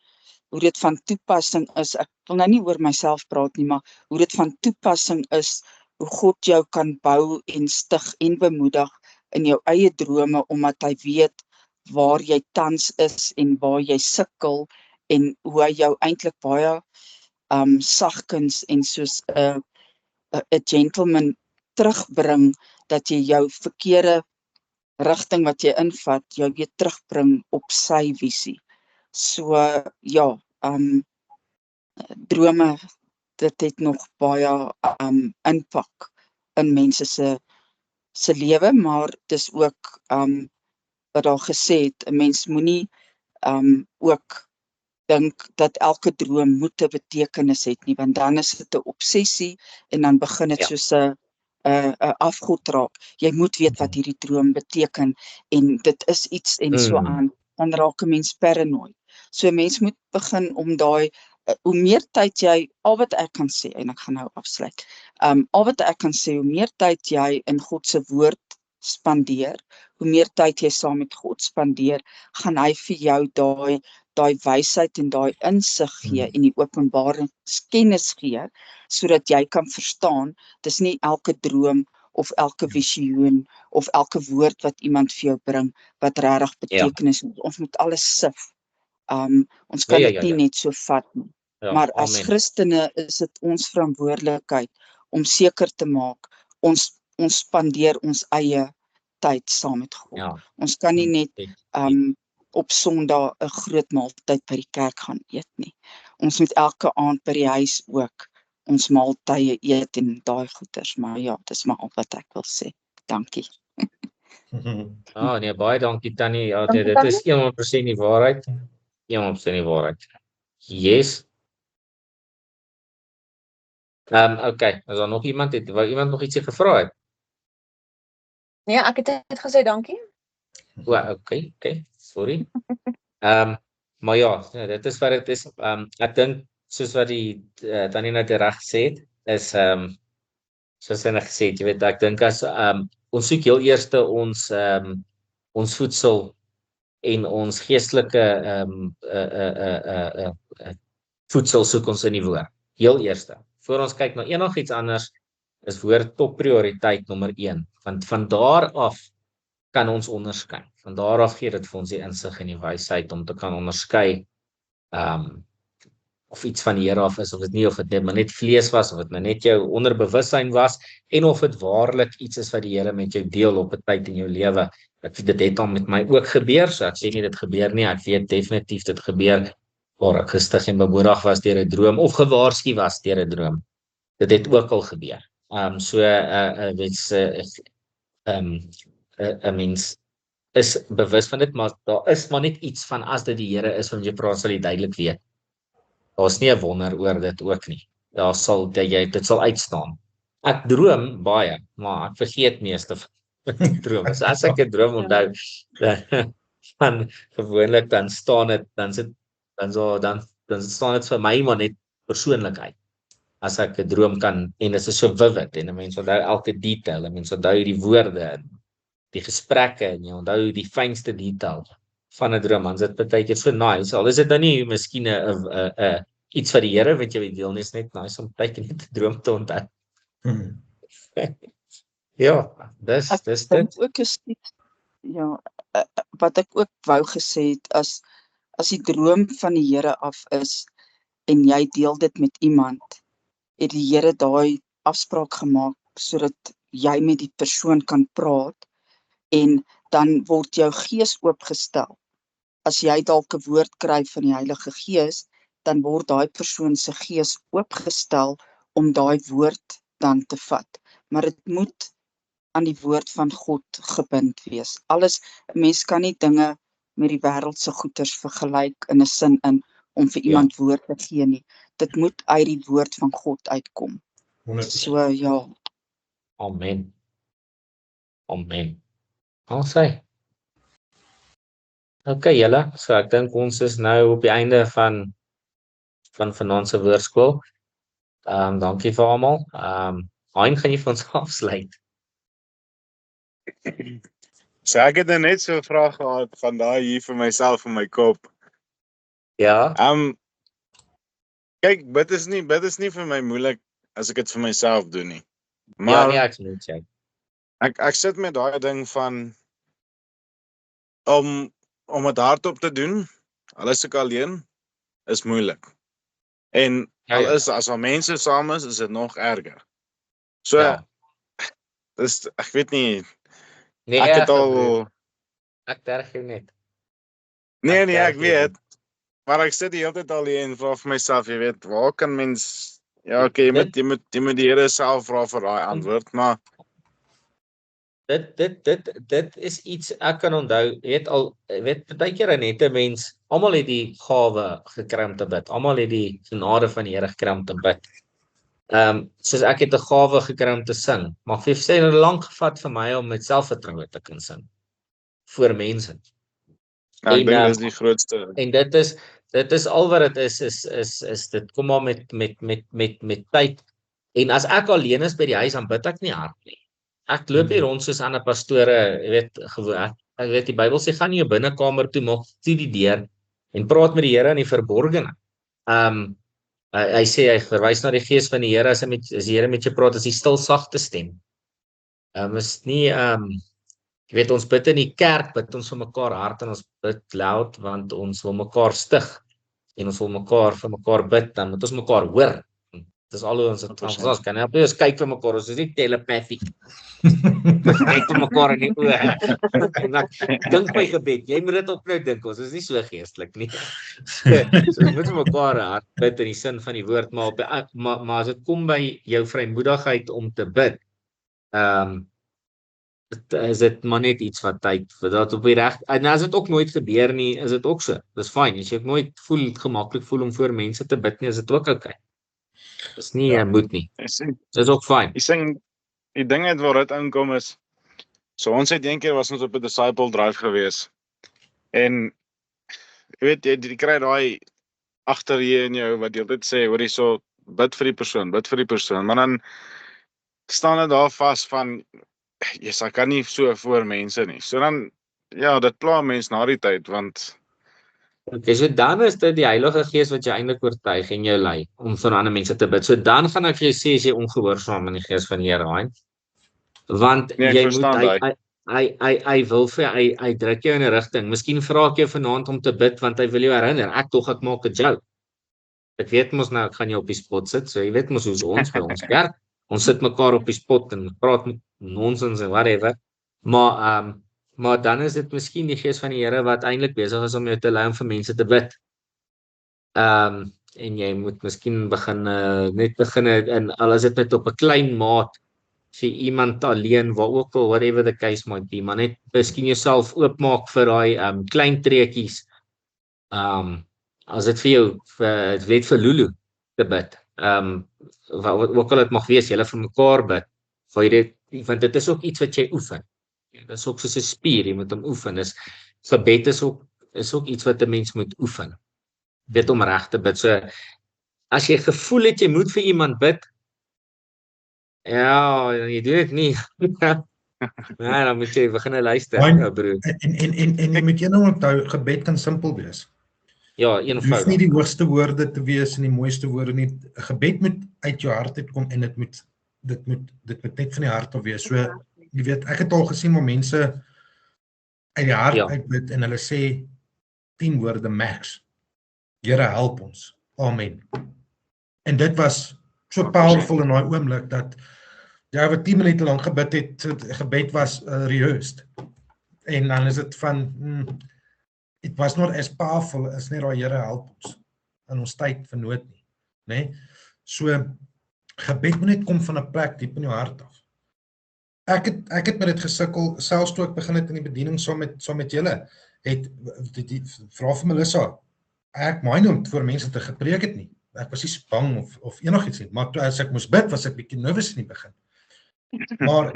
hoe dit van toepassing is. Ek wil nou nie oor myself praat nie, maar hoe dit van toepassing is, hoe God jou kan bou en stig en bemoedig in jou eie drome, omdat hy weet waar jy tans is en waar jy sukkel en hoe hy jou eintlik baie sagkens en soos 'n gentleman terugbring, dat jy jou verkeerde rigting wat jy invat, jou weer terugbring op sy visie. So ja, drome, dit het nog baie impak in mense se lewe, maar dis ook wat daar gesê het, 'n mens moenie ook dink dat elke droom moet 'n betekenis het nie, want dan is dit 'n obsessie en dan begin dit soos 'n afgod raak. Jy moet weet wat hierdie droom beteken en dit is iets en so aan, dan raak 'n mens paranoid. So 'n mens moet begin om daai hoe meer tyd jy, al wat ek kan sê, en ek gaan nou afsluit, al wat ek kan sê, hoe meer tyd jy in God se woord spandeer, hoe meer tyd jy saam met God spandeer, gaan hy vir jou daai wysheid en daai insig gee en die openbaringskennis gee, sodat jy kan verstaan, dis nie elke droom of elke visioen of elke woord wat iemand vir jou bring, wat regtig betekenis het. Ons moet alles sif. Ons kan dit nie net so vat nie. Maar as Christene is dit ons verantwoordelikheid om seker te maak, ons spandeer ons eie tyd saam met God. Ons kan nie net op Sondag 'n groot maaltyd by die kerk gaan eet nie. Ons moet elke aand by die huis ook ons maaltye eet en daai goeders, maar ja, dis maar al wat ek wil sê. Dankie. Nee, baie dankie Tannie. Ja, dit is 100% die waarheid. 100% die waarheid. Yes. Okay, is daar nog iemand wou iemand nog ietsie gevra het? Nee, ek het net gesê dankie. Okay, sorry. Maar ja, dit is wat dit is. Ek dink soos wat die Tannie net reg gesê het, is soos sy net gesê het, jy weet, ek dink as ons soek heel eerste ons voedsel en ons geestelike voedsel soek ons in die woord. Heel eerste. Voor ons kyk na enigiets anders, is woord top prioriteit nommer 1. Want van daar af kan ons onderskei. Van daar af gee dit vir ons die insig en die wysheid om te kan onderskei of iets van die Here af is of dit nie, of dit net vlees was, of dit net jou onderbewussyn was, en of dit waarlik iets is wat die Here met jou deel op 'n tyd in jou lewe. Dit het al met my ook gebeur, so ek sê nie dit gebeur nie, ek weet definitief dit gebeur, waar ek gestig en bemoedig was deur 'n droom, of gewaarsku was deur 'n droom. Dit het ook al gebeur. Mens is bewus van dit, maar daar is maar net iets van as dit die Here is van jy praat, sal jy duidelik weet. Daar's nie 'n wonder oor dit ook nie. Daar sal dit sal uitstaan. Ek droom baie, maar ek vergeet meeste van die drome. So as ek 'n droom onthou, dan gewoonlik dan staan dit dan staan dit vir my maar net persoonlikheid. As ek 'n droom kan, en dit is so vivid en 'n mens onthou elke detail, 'n mens onthou die woorde en die gesprekke en jy onthou die fynste detail van 'n droom, dan is dit baie keer so nice. Al is dit nou nie miskien 'n iets wat die Here wat jy wil deel, is net nice om baie keer net 'n droom te onthou. Ja, dis dit. Ook is ja, wat ek ook wou gesê het, as die droom van die Here af is en jy deel dit met iemand, het die Here daai afspraak gemaak sodat jy met die persoon kan praat en dan word jou gees oopgestel. As jy dalk 'n woord kry van die Heilige Gees, dan word daai persoon se gees oopgestel om daai woord dan te vat. Maar dit moet aan die woord van God gebind wees. Alles, 'n mens kan nie dinge met die wêreldse goeders vergelyk in 'n sin om vir iemand woord te gee nie. Dit moet uit die woord van God uitkom. 100%. So ja. Amen. Amen. Al sê. Okay, julle, so ek dink ons is nou op die einde van vanaand se woordskool. Dankie vir almal. Hein, gaan jy vir ons afsluit? So ek het net so 'n vraag gehad van daai hier vir myself in my kop. Ja. Kyk, bid is nie vir my moeilik as ek dit vir myself doen nie. Ja, Maar nee, ek moet sê. ek sit met daai ding van om dit hardop te doen, al is ek alleen, is moeilik. En Ja. as al mense saam is dit nog erger. So Ja. dis ek weet nie, Nee, ek het broer. al Ek terg jou net. nee, terg ek jou weet, net. maar ek sit die hele tyd alleen en vra vir myself, jy weet, waar kan mens okay, jy moet die Here self vra vir daai antwoord, maar Dit is iets ek kan onthou, baie keer net 'n mens, almal het die gawe gekry om te bid. Almal het die genade van die Here gekry om te bid. Soos ek het 'n gawe gekry om te sing, maar vir sê dit lank gevat vir my om met selfvertroue te kan sing voor mense. ek dink dis die grootste. En dit is al wat dit is dit kom maar met tyd. En as ek alleen is by die huis, dan bid ek nie hard nie. Ek loop hier rond soos ander pastore, jy weet, gewoon. Ek weet die Bybel sê gaan nie jou binnekamer toe, maak toe die deur en praat met die Here in die verborgene. Hy sê hy verwys na die Gees van die Here as die Here met jou praat, is die stil sagte stem. Is nie jy weet, ons bid in die kerk, bid ons vir mekaar hard en ons bid loud want ons wil mekaar stig en ons wil vir mekaar bid, dan moet ons mekaar hoor. Dis al hoe ons dit ons kan help. Ons kyk vir mekaar, ons is nie telepathic. Kyk vir mekaar in die oë. En ek dink my gebed, jy moet dit op nou dink, ons is nie so geestelik nie. So ons moet mekaar hard bid in die sin van die woord, maar as dit kom by jou vrymoedigheid om te bid, is dit maar net iets wat tyd vir dat op die reg. En as dit ook nooit gebeur nie, is dit ook so. Dis fyn. As jy ook nooit gemaklik voel om voor mense te bid nie, is dit ook okay. Dis nie moet nie. Dis ook fyn. Ek sê die ding het waar dit inkom is, so ons het eendag was ons op 'n disciple drive gewees. En jy weet jy kry daai agter hier in jou wat jy altyd sê, hoor hierso, bid vir die persoon, maar dan staan dit daar vas van yes, ek kan nie so voor mense nie. So dan ja, dit pla mense na die tyd want Okay, so dan is dit die Heilige Gees wat jou eintlik oortuig en jou lei om vir ander mense te bid. So dan gaan ek vir jou sê as jy ongehoorsaam aan die Gees van die Here raai. Want nee, ek jy moet verstaan daai. hy wil vir hy druk jou in 'n rigting. Miskien vra ek jou vanaand om te bid want hy wil jou herinner. Ek maak 'n joke. Ek weet mos nou ek gaan jou op die spot sit. So jy weet mos hoe ons by ons kerk. Ons sit mekaar op die spot en praat met nonsens en whatever. Maar dan is dit miskien die Gees van die Here wat eintlik besig is om jou te lei om vir mense te bid. En jy moet miskien net begin en al is dit net op 'n klein maat vir iemand alleen, waar ook al, whatever the case might be, maar net miskien jouself oopmaak vir daai klein treetjies. As dit vir jou weet vir Lulu te bid. Wat ook al dit mag wees, julle vir mekaar bid. Want dit is ook iets wat jy oefen. Dit is ook soos 'n spier, jy moet hom oefen. Gebed is ook iets wat 'n mens moet oefen. Weet om reg te bid. So as jy gevoel het jy moet vir iemand bid, ja, jy doen dit nie. Nee, dan moet jy begin luister, broer. En jy moet jy nou onthou, gebed kan simpel wees. Ja, Dit hoef eenvoudig. nie die hoogste woorde te wees en die mooiste woorde nie. 'n Gebed moet uit jou hart uitkom en dit moet net van die hart af wees. So jy weet, ek het al gesien waar mense uit die hart uitbid en hulle sê 10 woorde max. Here help ons. Amen. En dit was so powerful in daai oomblik dat jy wat 10 minute lank gebid het, gebed was rehearsed. En dan is dit van it was not as powerful as net daai Here help ons in ons tyd van nood nie, né? So gebed moet net kom van 'n plek diep in jou hart af. Ek het met dit gesukkel, selfs toe ek begin het in die bediening saam met julle, het die vra vir Melissa, ek mind om voor mense te gepreek het nie. Ek was nie so bang of enigiets nie, maar toe as ek moes bid, was ek bietjie nervous in die begin. Maar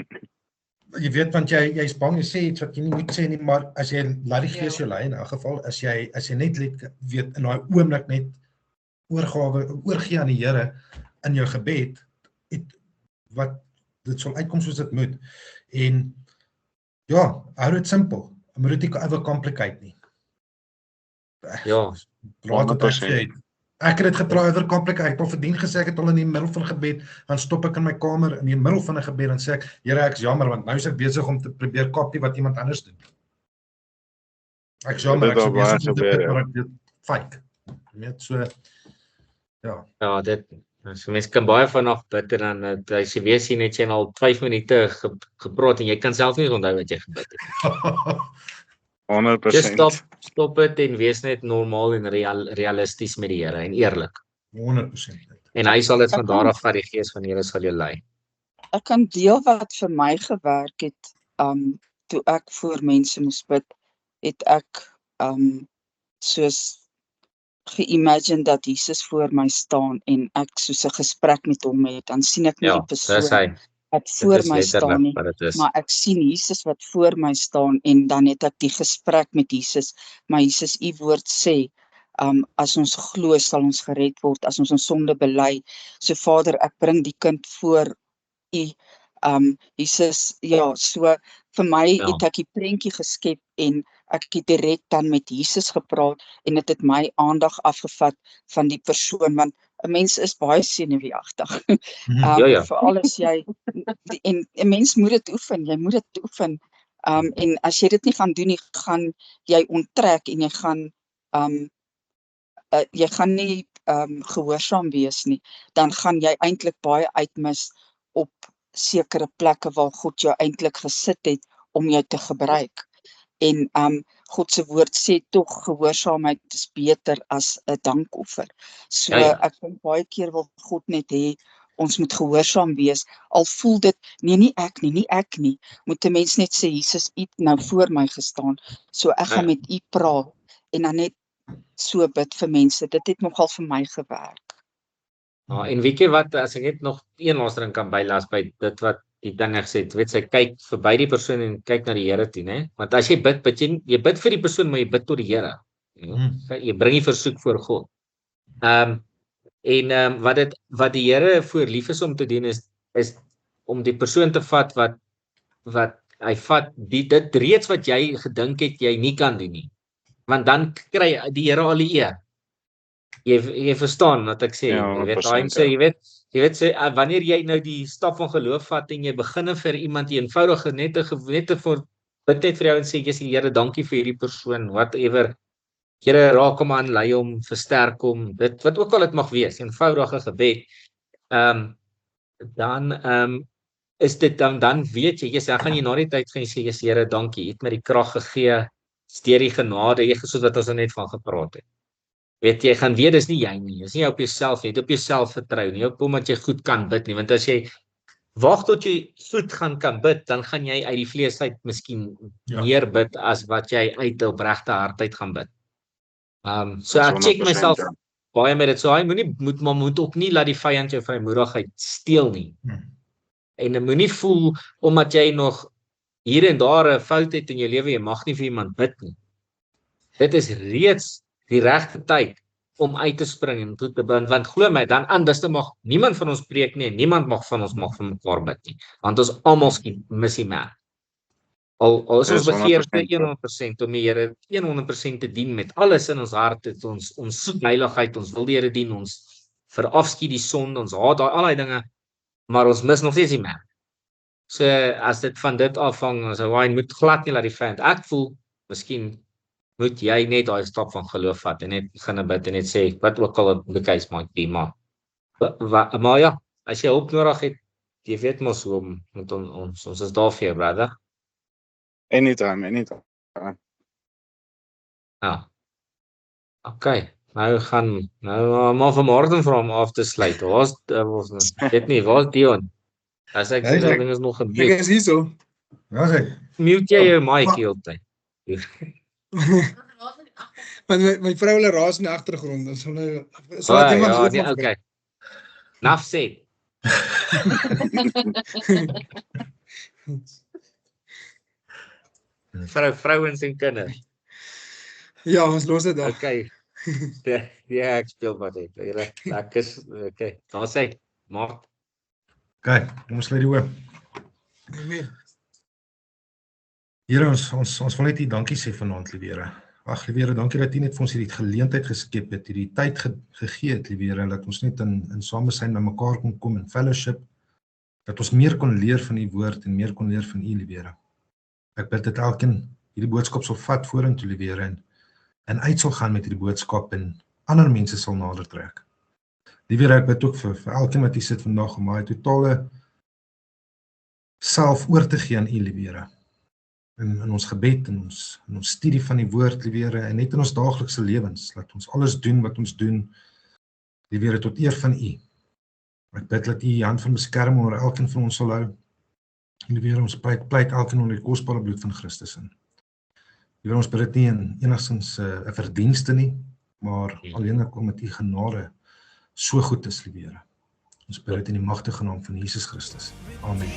jy weet, want jy's bang, jy sê iets wat jy nie moet sê nie, maar as jy laat die Gees jou lei in 'n geval, as jy net weet in daai oomblik net oorgee aan die Here in jou gebed, dit sal uitkom soos dit moet. En ja, hou dit simpel. Moet dit nie overcomplicate nie. Ja, Laat dit uit. Ek het dit getraai overcomplicate. Ek het al verdien gesê ek het al in die middel van gebed, dan stop ek in my kamer in die middel van 'n gebed en sê ek, Here, ek's jammer want nou is ek besig om te probeer kopie wat iemand anders doen. Ek's jammer, ek is besig om te bid, maar ek dit fake. Net so ja, dit so mense kan baie vanaand bid en dan as jy weet jy net jy al 5 minute gepraat en jy kan self nie onthou wat jy gebid het. 100%. Just stop dit en wees net normaal en realisties met die Here en eerlik. 100%. En hy sal dit van daar af vat, die Gees van die Here sal jou lei. Ek kan deel wat vir my gewerk het, toe ek voor mense moes bid, het ek soos geimagine dat Jesus voor my staan en ek soos 'n gesprek met hom het, dan sien ek nie die persoon wat voor my staan nie, maar ek sien Jesus wat voor my staan en dan het ek die gesprek met Jesus, maar Jesus, u woord sê, as ons glo sal ons gered word, as ons sonde bely, so Vader, ek bring die kind voor u, Jesus, ja, so vir my het ek die prentjie geskep en ek het direk dan met Jesus gepraat en dit het my aandag afgevat van die persoon, want 'n mens is baie senuweeagtig. Veral as jy, en 'n mens moet dit oefen, jy moet dit oefen. En as jy dit nie gaan doen nie, gaan jy onttrek en jy gaan nie gehoorsaam wees nie. Dan gaan jy eintlik baie uitmis op sekere plekke waar God jou eintlik gesit het om jou te gebruik. En God se woord sê tog gehoorsaamheid is beter as 'n dankoffer. So ek dink baie keer wil God net hê ons moet gehoorsaam wees, al voel dit nie ek nie. Moet 'n mens net sê Jesus, u het nou voor my gestaan. So ek gaan met u praat en dan net so bid vir mense. Dit het nogal vir my gewerk. En weet jy wat, as ek net nog een laaste ding kan bylas by dit wat die ding gesê het, weet sy kyk verby die persoon en kyk na die Here toe, né? Want as jy bid jy bid vir die persoon, maar jy bid tot die Here. Jy bring die versoek voor God. Wat die Here voor lief is om te doen is om die persoon te vat wat hy vat dit reeds wat jy gedink het jy nie kan doen nie. Want dan kry die Here al die eer. Jy verstaan wat ek sê. Ja, Jy weet, 100%, sê, jy weet sê, wanneer jy nou die stap van geloof vat en jy begin vir iemand eenvoudige net vir bid net vir jou en sê jy Here, dankie vir hierdie persoon, whatever. Here, raak hom aan, lei hom, versterk hom, dit wat ook al dit mag wees, eenvoudige gebed. Dan is dit dan weet jy, dan gaan jy na die tyd gaan sê, Here, dankie, jy het my die krag gegee, deur die genade, soos wat ons net van gepraat het. Weet jy, gaan weet, dis nie jy nie, dis nie op jouself nie, op jouself vertrou nie, omdat jy goed kan bid nie, want as jy wag tot jy goed kan bid, dan gaan jy uit die vlees uit miskien meer bid as wat jy uit opregte hart uit gaan bid. So ek check myself baie met dit, so hy moet ook nie laat die vyand jou vrymoedigheid steel nie. En jy moenie voel, omdat jy nog hier en daar 'n fout het in jou lewe, jy mag nie vir iemand bid nie. Dit is reeds die regte tyd om uit te spring en toe te bid, want glo my, dan anders mag niemand van ons preek nie, en niemand mag van ons vir mekaar bid nie, want ons almal mis die merk. Al is ons begeerte 100% om die Here 100% te dien met alles in ons hart, ons soek heiligheid, ons wil die Here dien, ons verafskiet die sonde, ons haat al die dinge, maar ons mis nog steeds die merk. So as dit van dit afhang, so hy moet glad nie laat die vyand. Ek voel, miskien moet jy net daai stap van geloof vat en net begin bid en net sê wat ook al the case might be, maar ja, as jy hulp nodig het, jy weet mos hoe om met ons is daar vir jou, brother. Anytime. Ja. Okay, nou maar van Martin vra om af te sluit. Waar's weet nie, waar's Dion? As ek sê ding is nog gebeur. Ek is hier so. Ja, sê. Mute jy jou mic heeltyd. Want my vrou hulle raas in die agtergrond, so nou laat iemand ja, goed nee, maak. okay. Naf sê. Vrouens en kinders. Ja, ons los dit daar. Okay. Ja, ek speel wat het. Ek is okay. Daar sê maar. Okay, kom ons sluit die oë. Amen. Here, ons wil net U dankie sê vanaand, liewe Here. Ag, liewe Here, dankie dat U net vir ons hierdie geleentheid geskep het, hierdie tyd gegee het, liewe Here, dat ons net in samesyn by mekaar kon kom in fellowship, dat ons meer kon leer van U woord en meer kon leer van U, liewe Here. Ek bid dat elkeen hierdie boodskap sal vat vorentoe, liewe Here, en uit sal gaan met hierdie boodskap en ander mense sal nader trek. Liewe Here, ek bid ook vir elkeen wat hier sit vandag om my totale self oor te gee aan U, liewe Here. In ons gebed, in ons studie van die woord, liewe Here, en net in ons daaglikse lewens, laat ons alles doen wat ons doen, liewe Here, tot eer van U. Ek bid dat U die hand van beskerming oor elkeen van ons sal hou. Liewe Here, ons pleit elkeen onder die kosbare bloed van Christus in. Liewe Here, ons bid dit nie in enigstens 'n verdienste nie, maar alleenlik omdat U genade so goed is, liewe Here. Ons bid dit in die magtige naam van Jesus Christus. Amen.